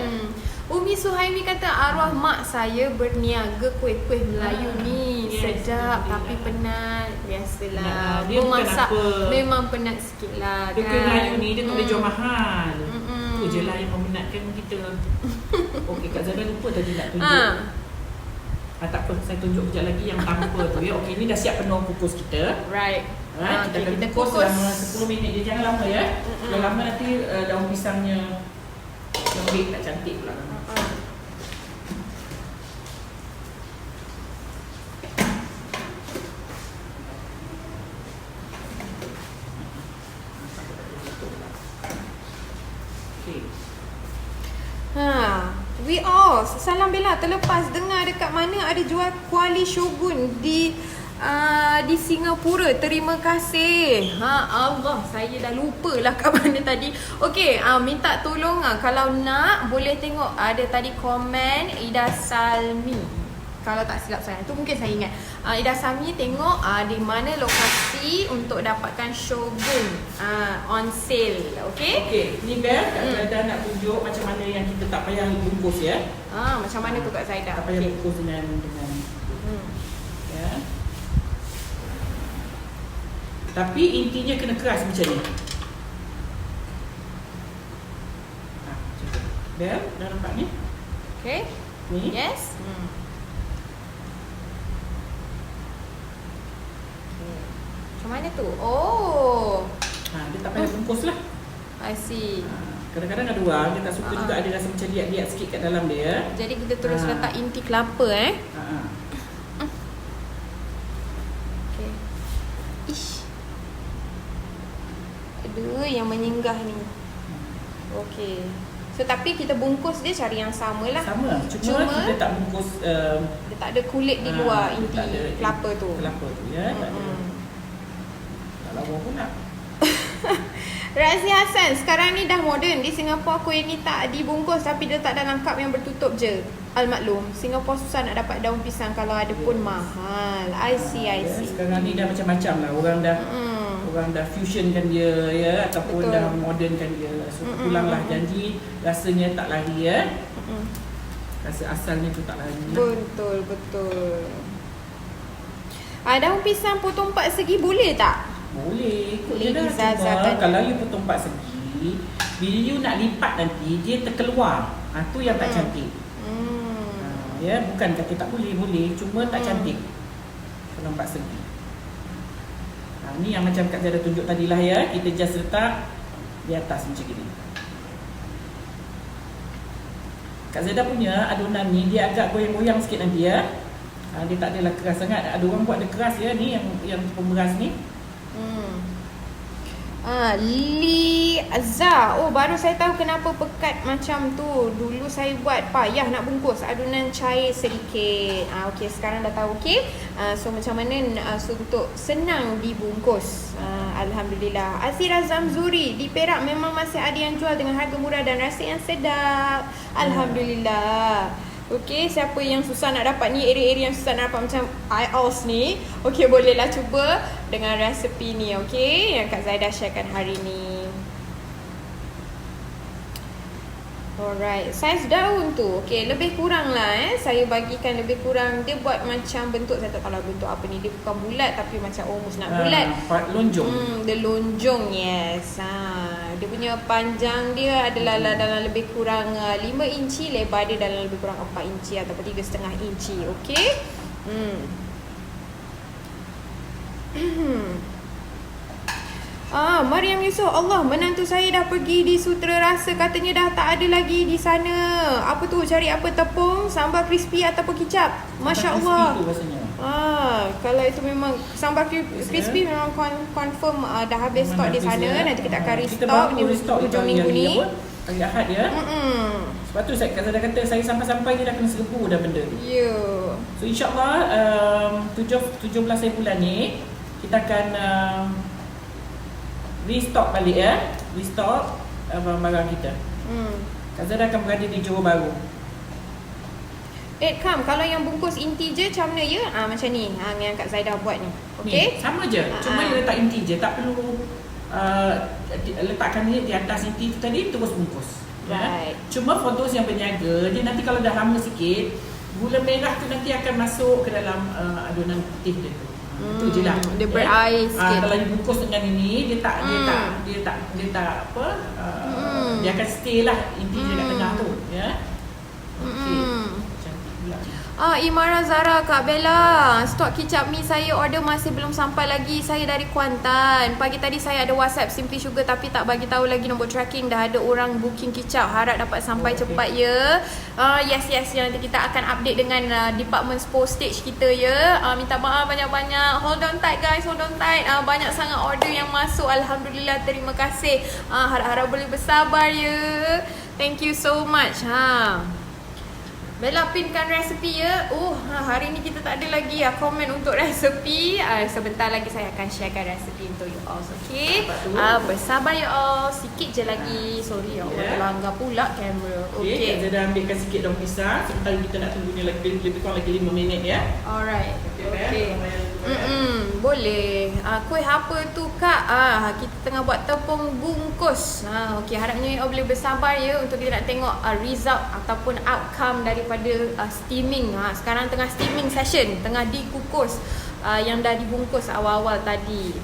Umi Suhaimi kata arwah mak saya berniaga kuih-kuih Melayu ni. Yes, sedap tapi penat. Biasalah. Dia Memasak bukan apa. memang penat sikit lah Dia kan. kuih Melayu ni dia tak boleh jual mahal. Tu je lah yang memenatkan kita. Okey, Kak Zara lupa tadi nak tunjuk. Tak apa, saya tunjuk kejap lagi yang tanpa tu ya. Okey, ni dah siap penuh kukus kita. Right. Kita akan kukus selama 10 minit je. Jangan lama ya. Kalau lama nanti daun pisangnya lembik tak cantik pula. We all salam bella, terlepas dengar dekat mana ada jual kuali shogun di Singapura. Terima kasih. Allah, saya dah lupa lah kat mana tadi. Okey, minta tolong kalau nak boleh tengok ada tadi komen Ida Salmi. Kalau tak silap saya, tu mungkin saya ingat. Ida Salmi tengok di mana lokasi untuk dapatkan shogun on sale. Okey? Okey, ni Bel, Kak Zaidah nak tunjuk macam mana yang kita tak payah bungkus ya. Macam mana tu Kak Zaidah? Tak payah bungkus dengan ya. Tapi intinya kena keras macam ni. Bel, dah nampak ni? Okey. Ni. Yes. Macam mana tu? Oh. Dia tak payah bungkus lah. I see. Kadang-kadang ada orang dia tak suka juga ada rasa macam liat-liat sikit kat dalam dia. Jadi kita terus letak inti kelapa Okay. Ish. Ada yang menyinggah ni. Okay. So tapi kita bungkus dia cari yang sama lah. Sama. Cuma kita tak bungkus dia tak ada kulit di luar inti kelapa tu. Kelapa tu ya. Tak ada. Tak lawa pun nak. Razi Hassan, sekarang ni dah moden. Di Singapura kuih ni tak dibungkus tapi dia tak dalam kap yang bertutup je. Al-maklum, Singapura susah nak dapat daun pisang, kalau ada pun mahal. I see. Sekarang ni dah macam-macam lah. Orang dah fusionkan dia ya, ataupun dah modernkan dia. So pulanglah janji rasanya tak lari ya. Rasa asalnya tu tak lari. Betul. Daun pisang potong 4 segi boleh tak? Boleh, ikut je Boleh dah. dizazahkan. Cuma kalau you potong 4 segi, bila you nak lipat nanti dia terkeluar. Tu yang tak cantik. Ya, bukan kata tak boleh, cuma tak cantik. Potong 4 segi. Ni yang macam Kak Zara tunjuk tadi lah ya. Kita just letak di atas macam gini. Kak Zara punya adunan ni dia agak goyang-goyang sikit nanti ya. Dia tak adalah keras sangat. Ada orang buat dia keras ya ni yang pemeras ni. Li Azhar. Oh, baru saya tahu kenapa pekat macam tu. Dulu saya buat payah nak bungkus, adunan cair sedikit. Okey, sekarang dah tahu. Okey. So macam mana untuk senang dibungkus. Alhamdulillah. Azira Zamzuri, di Perak memang masih ada yang jual dengan harga murah dan rasa yang sedap. Alhamdulillah. Okey, siapa yang susah nak dapat ni, area-area yang susah nak dapat macam IELTS ni, okey, bolehlah cuba dengan resepi ni, okey, yang Kak Zaidah sharekan hari ni. Alright, saiz daun tu, okey, lebih kurang lah saya bagikan lebih kurang. Dia buat macam bentuk, saya tak tahu lah bentuk apa ni. Dia bukan bulat tapi macam almost nak bulat. Lonjong. Dia lonjong, yes. Dia punya panjang dia adalah dalam lebih kurang 5 inci, lebar dia dalam lebih kurang 4 inci ataupun 3,5 inci, okey. Mariam Yusof, Allah, menantu saya dah pergi di Sutera Rasa, katanya dah tak ada lagi di sana. Apa tu, cari apa, tepung, sambal crispy ataupun kicap? Masya Allah. Crispy tu rasanya. Kalau itu memang sambal crispy memang confirm dah habis stok di sana. Nanti kita akan restock di hujung minggu ni. Hari Ahad ya. Sebab tu saya kata saya sampai-sampai dia dah kena serbu dah benda tu. Ya. So insyaAllah 17 hari bulan ni kita akan restock balik ya. Restock barang-barang kita. Kak Zara akan berada di Johor Bahru. Kam, kalau yang bungkus inti je macam mana ya? Macam ni, yang Kak Zaidah buat ni. Okey? Sama je. Cuma dia letak inti je, tak perlu letakkan dia di atas inti tu tadi terus bungkus. Right. Cuma for those yang berniaga, dia nanti kalau dah lama sikit, gula merah tu nanti akan masuk ke dalam adunan putih dia tu. Itu je lah. Dia berair sikit. Kalau dibungkus dengan ini, dia tak apa, dia akan stay lah inti dia kat tengah tu, ya. Okey. Cantik pula. Imara Zara, Kak Bella, stok kicap mi saya order masih belum sampai lagi. Saya dari Kuantan. Pagi tadi saya ada WhatsApp Simply Sugar tapi tak bagi tahu lagi nombor tracking. Dah ada orang booking kicap. Harap dapat sampai cepat ya. Yes. Nanti kita akan update dengan department postage kita ya. Minta maaf banyak-banyak. Hold on tight guys, hold on tight. Banyak sangat order yang masuk. Alhamdulillah, terima kasih. Harap-harap boleh bersabar ya. Thank you so much. Bella pinkan resepi ya. Hari ni kita tak ada lagi komen untuk resepi. Sebentar lagi saya akan sharekan resepi untuk you all. Okay. Bersabar you all. Sikit je lagi. Sorry ya Allah, langgar pula kamera. Okay. Kita dah ambilkan sikit daun pisang. Sebentar kita nak tunggu ni lebih kurang lagi 5 minit ya. Alright. Okay. Boleh. Kuih apa tu Kak? Kita tengah buat tepung bungkus. Okey, harapnya you all boleh bersabar ya untuk kita nak tengok result ataupun outcome daripada steaming. Sekarang tengah steaming session, tengah dikukus yang dah dibungkus awal-awal tadi.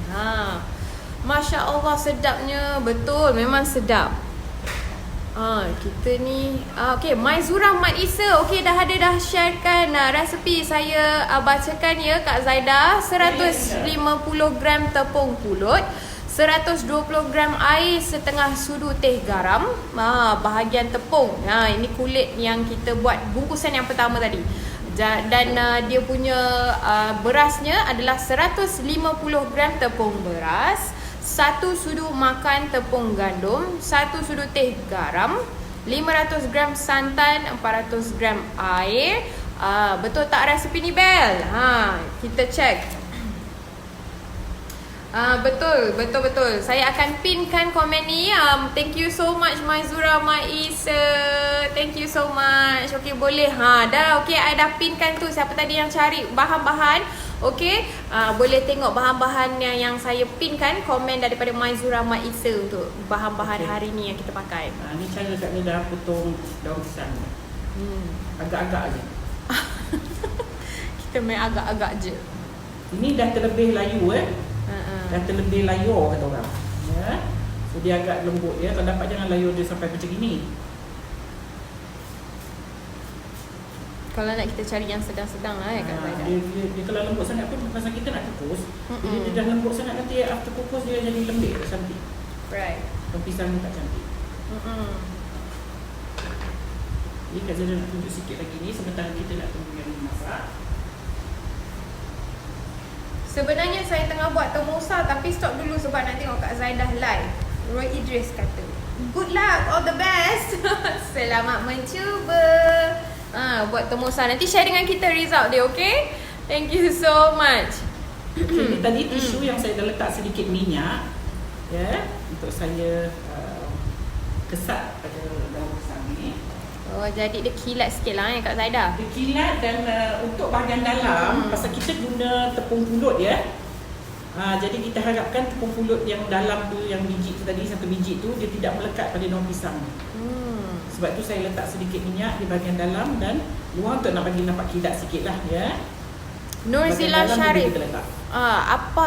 Masya Allah, sedapnya. Betul, memang sedap. Kita ni okey, Maizura Mat Isa. Okey, dah sharekan resepi. Saya bacakan ya Kak Zaidah. 150 gram tepung pulut, 120 gram air, setengah sudu teh garam. Bahagian tepung. Ini kulit yang kita buat bungkusan yang pertama tadi. Dan dia punya berasnya adalah 150 gram tepung beras, 1 sudu makan tepung gandum, 1 sudu teh garam, 500 gram santan, 400 gram air. Betul tak resepi ni Bel? Kita check. Betul. Saya akan pinkan komen ni. Thank you so much Maizura Maisa. Thank you so much. Okey, boleh. Dah okey, I dah pinkan tu. Siapa tadi yang cari bahan-bahan? Okey, boleh tengok bahan-bahan yang saya pinkan, komen daripada Maizura Maisa untuk bahan-bahan hari ni yang kita pakai. Ni cara Kak Nida potong daun pisang. Agak-agak je. Kita main agak-agak je. Ini dah terlebih layu dah terlebih layur kata orang. Ya. So dia agak lembut ya. Kalau dapat jangan layur dia sampai macam gini. Kalau nak kita cari yang sedang-sedang lah Kak Zaidah. Dia kalau lembut sangat pun pasal kita nak kukus. Bila dia dah lembut sangat nanti after kukus dia jadi lembik tak cantik. Right. Pisang ni tak cantik. Ni Kak Zaidah nak tunjuk sikit lagi ni sementara kita nak tunggu yang masak. Sebenarnya saya tengah buat temosa tapi stop dulu sebab nak tengok Kak Zaidah live. Roy Idris kata, good luck, all the best. Selamat mencuba. Buat temosa. Nanti share dengan kita result dia, okay? Thank you so much. Okay, tadi tisu yang saya dah letak sedikit minyak ya, untuk saya kesat pada daun pisang ni. Jadi dia kilat sikit lah Kak Zaidah. Dia kilat dan untuk bahagian dalam pasal kita guna tepung pulut ya. Jadi kita harapkan tepung pulut yang dalam tu, yang biji tu tadi, satu biji tu dia tidak melekat pada daun pisang. Sebab tu saya letak sedikit minyak di bahagian dalam dan luar untuk nak bagi nampak kilat sikit lah ya. Nurzila Syarif, apa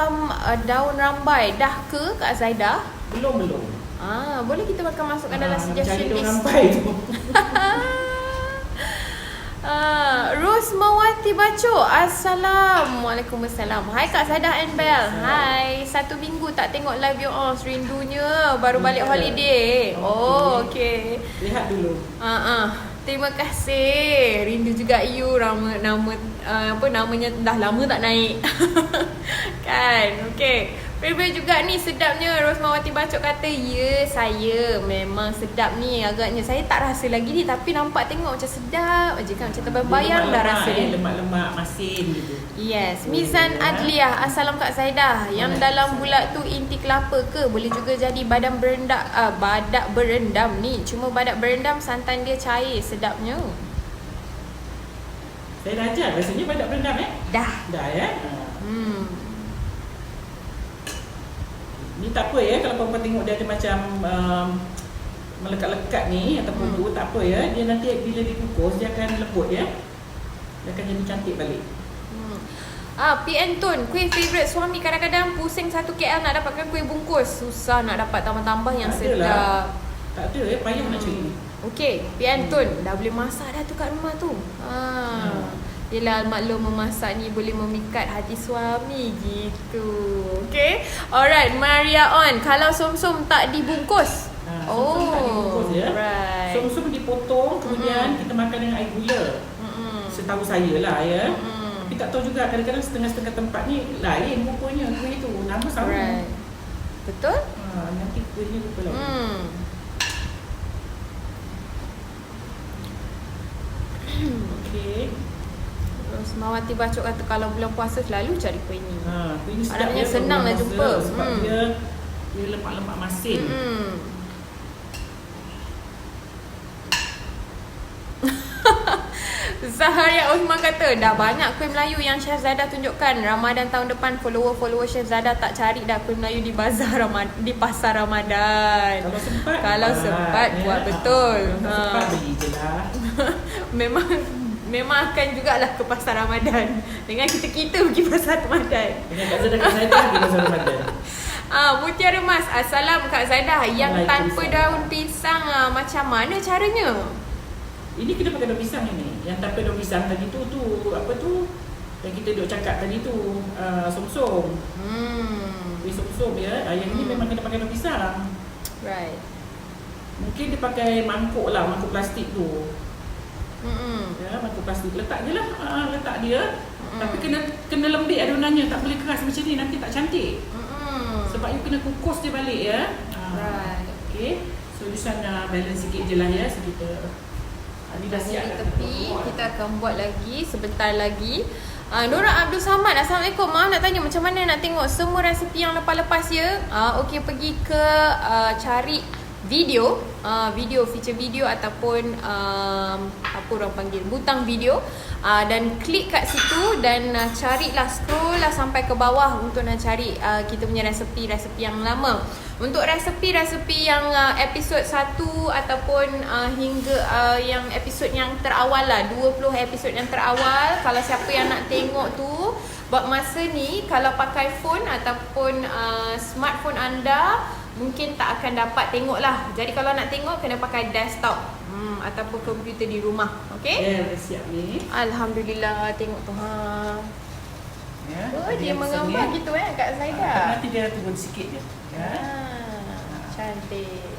daun rambai dah ke Kak Zaidah? Belum. Boleh kita akan masukkan dalam suggestion list. Cari daun rambai tu. Rosmawati Bacok. Assalamualaikum. Hai Kak Sadah and Bel. Hai. 1 minggu tak tengok live you all. Rindunya. Baru balik holiday. Oh, okey. Lihat dulu. Terima kasih. Rindu juga you. Namanya dah lama tak naik. Kan? Okey. Favorite juga ni, sedapnya. Rosmawati Bacok kata, ya saya memang sedap ni. Agaknya saya tak rasa lagi ni, tapi nampak tengok macam sedap je kan. Macam terbayang dah rasa dia. Lemak-lemak masin gitu. Yes. Mizan Adliah. Assalam Kak Saidah. Yang dalam bulat tu inti kelapa ke? Boleh juga jadi badak berendam ni. Cuma badak berendam santan dia cair. Sedapnya. Saya dah ajar rasanya badak berendam Dah ya. Ni tak apa ya, kalau perempuan tengok dia ada macam melekat-lekat ni ataupun tu, tak apa ya. Dia nanti bila dikukus dia akan lembut ya. Dia akan jadi cantik balik. PN Tun, kuih favourite suami. Kadang-kadang pusing 1 KL nak dapatkan kuih bungkus. Susah nak dapat tambah-tambah yang sedap. Tak ada ya, payah nak cari. Okey, PN Tun, dah boleh masak dah tu kat rumah tu. Yelah, maklum memasak ni boleh memikat hati suami gitu. Okay. Alright, Maria On. Kalau som-som tak dibungkus. Som-som tak dibungkus ya. Right. Som-som dipotong, kemudian kita makan dengan air gula. Setahu saya lah ya. Tapi tak tahu juga, kadang-kadang setengah-setengah tempat ni lain rupanya kuih tu. Nama sama. Right. Betul? Nanti kuihnya lupa lagi. Okay. Rosmawati Bacok kata kalau bulan puasa selalu cari kuih ni. Kuih ni sedap ya, senang lah jumpa. Sebab dia lemak-lemak masin. Zaharia Osman kata, dah banyak kuih Melayu yang Chef Zada tunjukkan. Ramadan tahun depan follower Chef Zada tak cari dah kuih Melayu di di pasar Ramadan. Kalau sempat ya, buat betul. Sempat beli je lah. Memang akan jugalah ke pasar Ramadan. Dengan kita pergi pasar Ramadan. Dengan Kak Zaidah pergi pasar Ramadan. Mutiara Mas. Assalam Kak Zaidah. Yang tanpa daun pisang, macam mana caranya? Ini kita pakai daun pisang ini. Yang tanpa daun pisang tadi tu apa tu? Yang kita duk cakap tadi tu, som-som. Kuih som-som ya. Yang ini memang kita pakai daun pisang. Right. Mungkin dia pakai mangkuk lah, mangkuk plastik tu. Ya, mangkuk plastik. Letak je lah, letak dia. Tapi kena lembik adonannya, tak boleh keras macam ni, nanti tak cantik. Sebab you kena kukus dia balik ya. Right. Okay. So you sana balance sikit je lah ya. So kita ni dah siap dah. Tepi kita akan buat lagi sebentar lagi. Nora Abdul Samad, Assalamualaikum. Maaf nak tanya, macam mana nak tengok semua resepi yang lepas-lepas ya? Okey, pergi ke cari video, feature video ataupun apa orang panggil, butang video, dan klik kat situ dan carilah, scroll lah sampai ke bawah untuk nak cari kita punya resepi yang lama. Untuk resepi yang episod 1 ataupun hingga yang episod yang terawal lah, 20 episod yang terawal. Kalau siapa yang nak tengok tu, buat masa ni kalau pakai phone ataupun smartphone anda, mungkin tak akan dapat tengok lah. Jadi kalau nak tengok kena pakai desktop ataupun komputer di rumah. Okay? Ya, siap ni. Alhamdulillah, tengok tu Ya, dia menggambar gitu Kak Zaidah. Nanti dia turun sikit je. Ya. Cantik.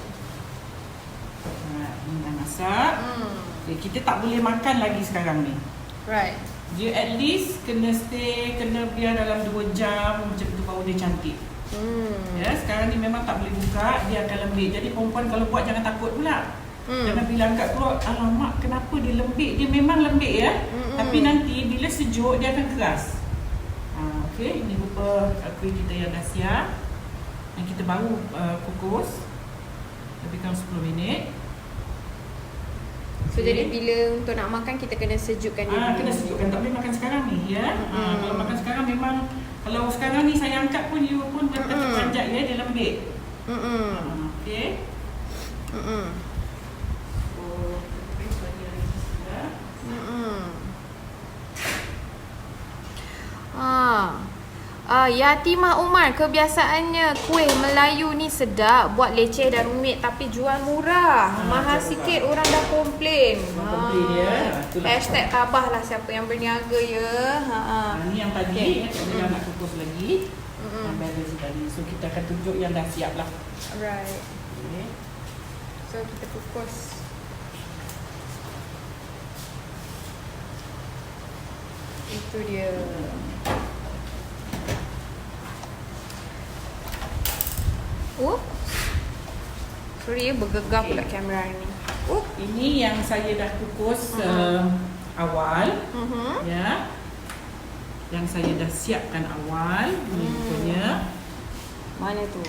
Ini dah masak. Okay, kita tak boleh makan lagi sekarang ni. Right. Dia at least kena biar dalam 2 jam macam tu baru dia cantik. Ya, sekarang ni memang tak boleh buka, dia akan lembik. Jadi perempuan kalau buat jangan takut pula. Jangan bilang kat keluar, alamak kenapa dia lembik. Dia memang lembik ya. Tapi nanti bila sejuk dia akan keras. Okey, ini rupa kuih kita yang dah siap. Yang kita baru kukus. Lebih kurang 10 minit. So jadi bila untuk nak makan kita kena sejukkan dia. Kena sejukkan, tak boleh makan sekarang ni ya. Kalau makan sekarang memang, kalau sekarang ni saya angkat pun you pun terpanjat ya, dia lembik. Okey. Yatimah Umar, kebiasaannya kuih Melayu ni sedap, buat leceh dan rumit tapi jual murah. Mahal sikit orang dah komplain. Komplain dia. Hashtag tabahlah siapa yang berniaga ya. Ni yang tadi kita nak kukus lagi. Balance tadi. So kita akan tunjuk yang dah siap lah. Alright. Okay. So kita kukus. Itu dia. Oh. Sorry ya, bergegar pula kamera ni. Oh. Ini yang saya dah kukus awal. Ya. Yang saya dah siapkan awal. Ini rupanya. Mana tu?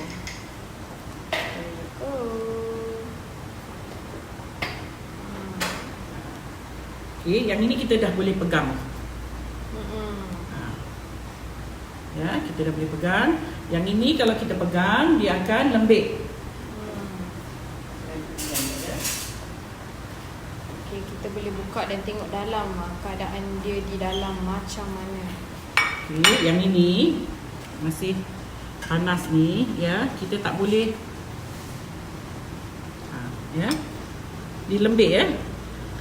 Okay, yang ini kita dah boleh pegang. Ya, kita dah boleh pegang. Yang ini kalau kita pegang, dia akan lembik. Okay, kita boleh buka dan tengok dalam keadaan dia di dalam macam mana. Okay, yang ini masih panas ni, ya, kita tak boleh. Ya, dia lembik ya.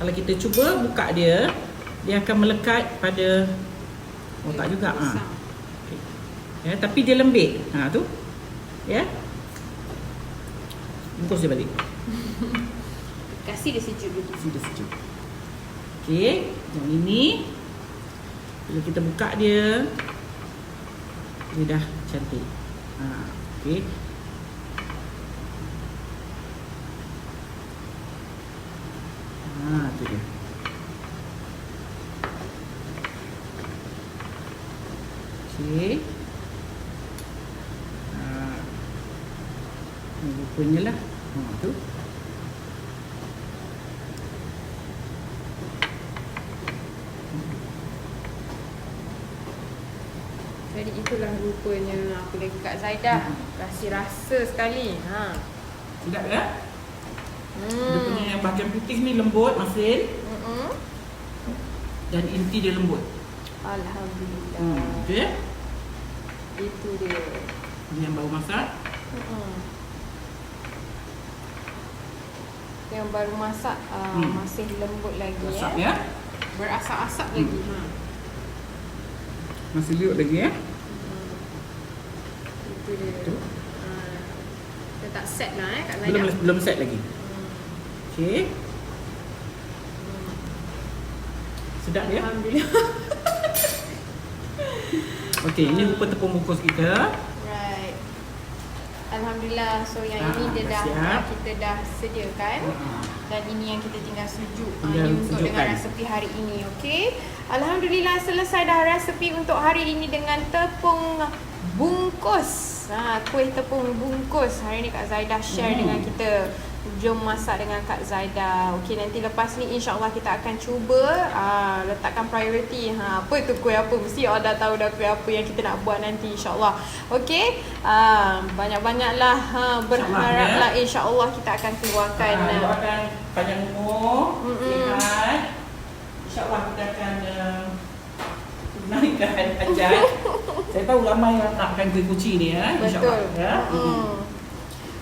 Kalau kita cuba buka dia, dia akan melekat pada tak juga. Okay. Ya, tapi dia lembik. Tu. Ya. Bungkus dia balik. Kasih dia sejuk dulu. Kasih dia sejuk. Okey, yang ini bila kita buka dia, dia dah cantik. Okey. Tu dia. Okey. Ini rupanya lah. Tu. Jadi itulah rupanya apa lagi Kak Zaidah. Kasih rasa sekali. Sedap ya? Dia punya yang bahagian putih ni lembut, masin. Dan inti dia lembut. Alhamdulillah. Okey. Itu dia. Ini yang baru masak. Yang baru masak masih lembut lagi Masak ya. Berasap-asap lagi. Masih liut lagi ya. Itu dia. Kita tak set lah Kak Zaidah. Belum set lagi. Okey. Sedap ya? Alhamdulillah. Okey, ini rupa tepung bungkus kita. Right. Alhamdulillah. So yang ini dia dah siap. kita dah sediakan. Dan ini yang kita tinggal sejuk. Tinggal Ini untuk sejukkan. dengan resepi hari ini, okey. Alhamdulillah selesai dah resepi untuk hari ini dengan tepung bungkus. Kuih tepung bungkus. Hari ni Kak Zaidah share dengan kita. Jom masak dengan Kak Zaidah. Okey, nanti lepas ni insya-Allah kita akan cuba letakkan priority. Apa tu kuih apa? Mesti awak dah tahu dah kuih apa yang kita nak buat nanti insya-Allah. Okey. Banyak-banyaklah berharaplah insya-Allah kita akan keluarkan. Doakan panjang umur, sihat. InsyaAllah kita akan naikkan hajat. Saya tahu ramai yang nakkan kuih kuci ni ya. InsyaAllah. Betul. Ya.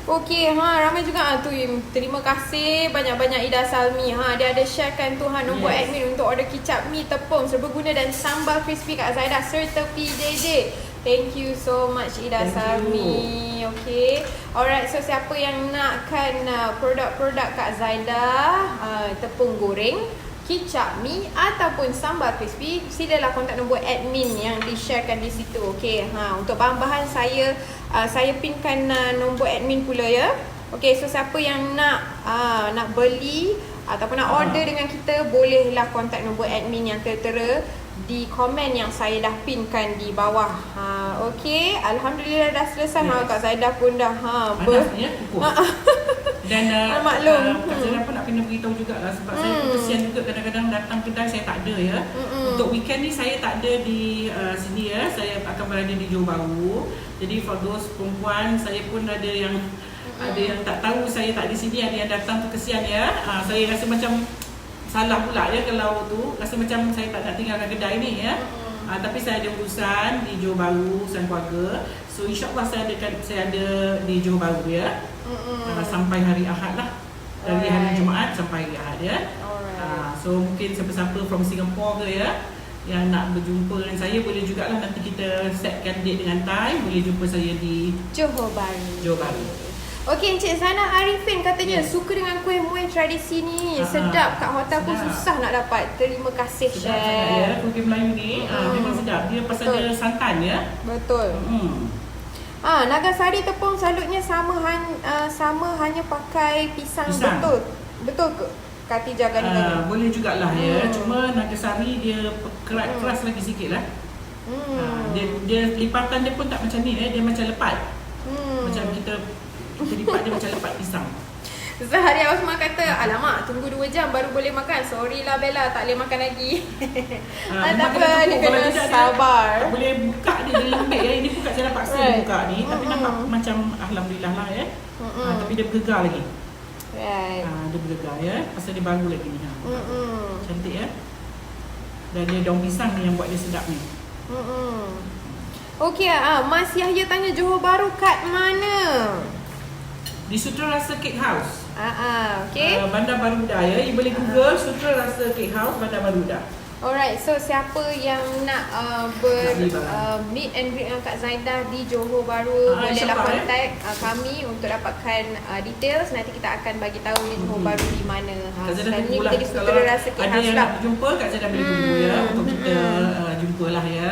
Okey, ramai juga tu. Terima kasih banyak-banyak Ida Salmi. Dia ada sharekan tu nombor admin untuk order kicap mi tepung serbaguna dan sambal crispy Kak Zaidah serta PJJ. Thank you so much Ida Salmi. Okey. Alright, so siapa yang nakkan produk-produk Kak Zaidah, tepung goreng, kicap mi ataupun sambal crispy, silalah kontak nombor admin yang di-sharekan di situ. Okey, untuk bahan-bahan saya pinkan nombor admin pula ya. Okey, so siapa yang nak beli ataupun nak order dengan kita, bolehlah kontak nombor admin yang tertera di komen yang saya dah pinkan di bawah. Okey, alhamdulillah dah selesai. Kak Zaidah pun dah Panas ni ya, kukus. Dan maklum. Kak Zaidah pun nak kena beritahu jugalah sebab saya pun kesian juga kadang-kadang datang kedai saya tak ada ya. Untuk weekend ni saya tak ada di sini ya. Saya akan berada di Johor Bahru. Jadi for those perempuan, saya pun ada yang tak tahu saya tak di sini, ada yang datang tu kesian ya. Saya rasa macam salah pula ya kalau tu, rasa macam saya tak nak tinggalkan kedai ni ya. Tapi saya ada urusan di Johor Bahru, urusan keluarga. So insyaAllah saya ada di Johor Bahru ya. Sampai hari Ahad lah. Dari hari Jumaat sampai hari Ahad ya. So mungkin siapa-siapa from Singapore ke ya, yang nak berjumpa dengan saya, boleh jugalah nanti kita setkan date dengan time. Boleh jumpa saya di Johor Bahru. Okey, Encik Zana Arifin katanya suka dengan kuih muih tradisi ni. Sedap, kat hotel pun susah nak dapat. Terima kasih, Chef. Sedap sangat ya, kuih Melayu ni. Memang sedap. Dia pasal dia santan ya. Betul. Nagasari tepung salutnya sama hanya pakai pisang. Betul ke? Katijah Gani. Boleh jugalah ya. Cuma Nagasari dia keras lagi sikit lah. Dia lipatan dia pun tak macam ni Dia macam lepat. Macam kita lipat dia macam lepat pisang. Zahari Osman kata, alamak, tunggu 2 jam baru boleh makan. Sorry lah Bella, tak boleh makan lagi. Tak apa, dia kena sabar. Tak boleh buka dia lembik ya. Ini bukan saya paksa dia buka ni. Tapi nampak macam Alhamdulillah lah ya. Tapi dia bergegar lagi. Dia bergegar ya. Pasal dia baru lagi ni. Cantik ya. Dan dia daun pisang ni yang buat dia sedap ni. Okey, Mas Yahya tanya Johor Bahru kat mana? Di Sutera Rasa Cake House. Okey. Bandar Baruda ya. You boleh Google Sutera Rasa Cake House Bandar Baruda. Alright, so siapa yang nak meet and greet dengan Kak Zaidah di Johor Bahru, bolehlah contact kami untuk dapatkan details. Nanti kita akan bagi tahu di Johor Bahru di mana. Sekarang ni kita di Sutera Rasa Cake House. Ada yang nak jumpa, Kak Zaidah boleh tunggu ya untuk kita jumpalah ya.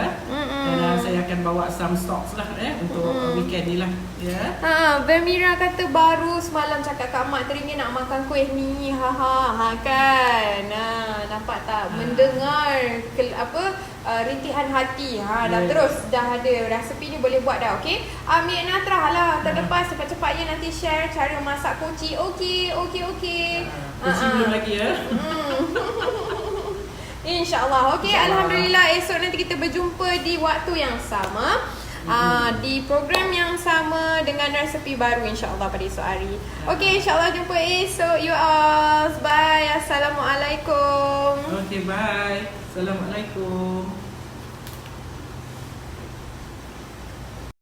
Dan saya akan bawa some stocks lah untuk weekend ni lah ya. Vermira kata baru semalam cakap Kak Mak teringin nak makan kuih ni. Kan. Nampak tak? Mendengar rintihan hati. Dah ada resepi ni, boleh buat dah. Okey. Amir Natrah lah terlepas, cepat-cepatnya nanti share cara masak koci. Okey. Koci belum lagi ya. InsyaAllah. Okey, alhamdulillah, esok nanti kita berjumpa di waktu yang sama. Di program yang sama dengan resepi baru insyaAllah pada esok hari. Okey, insyaAllah jumpa esok you all. Bye. Assalamualaikum. Okay, bye. Assalamualaikum.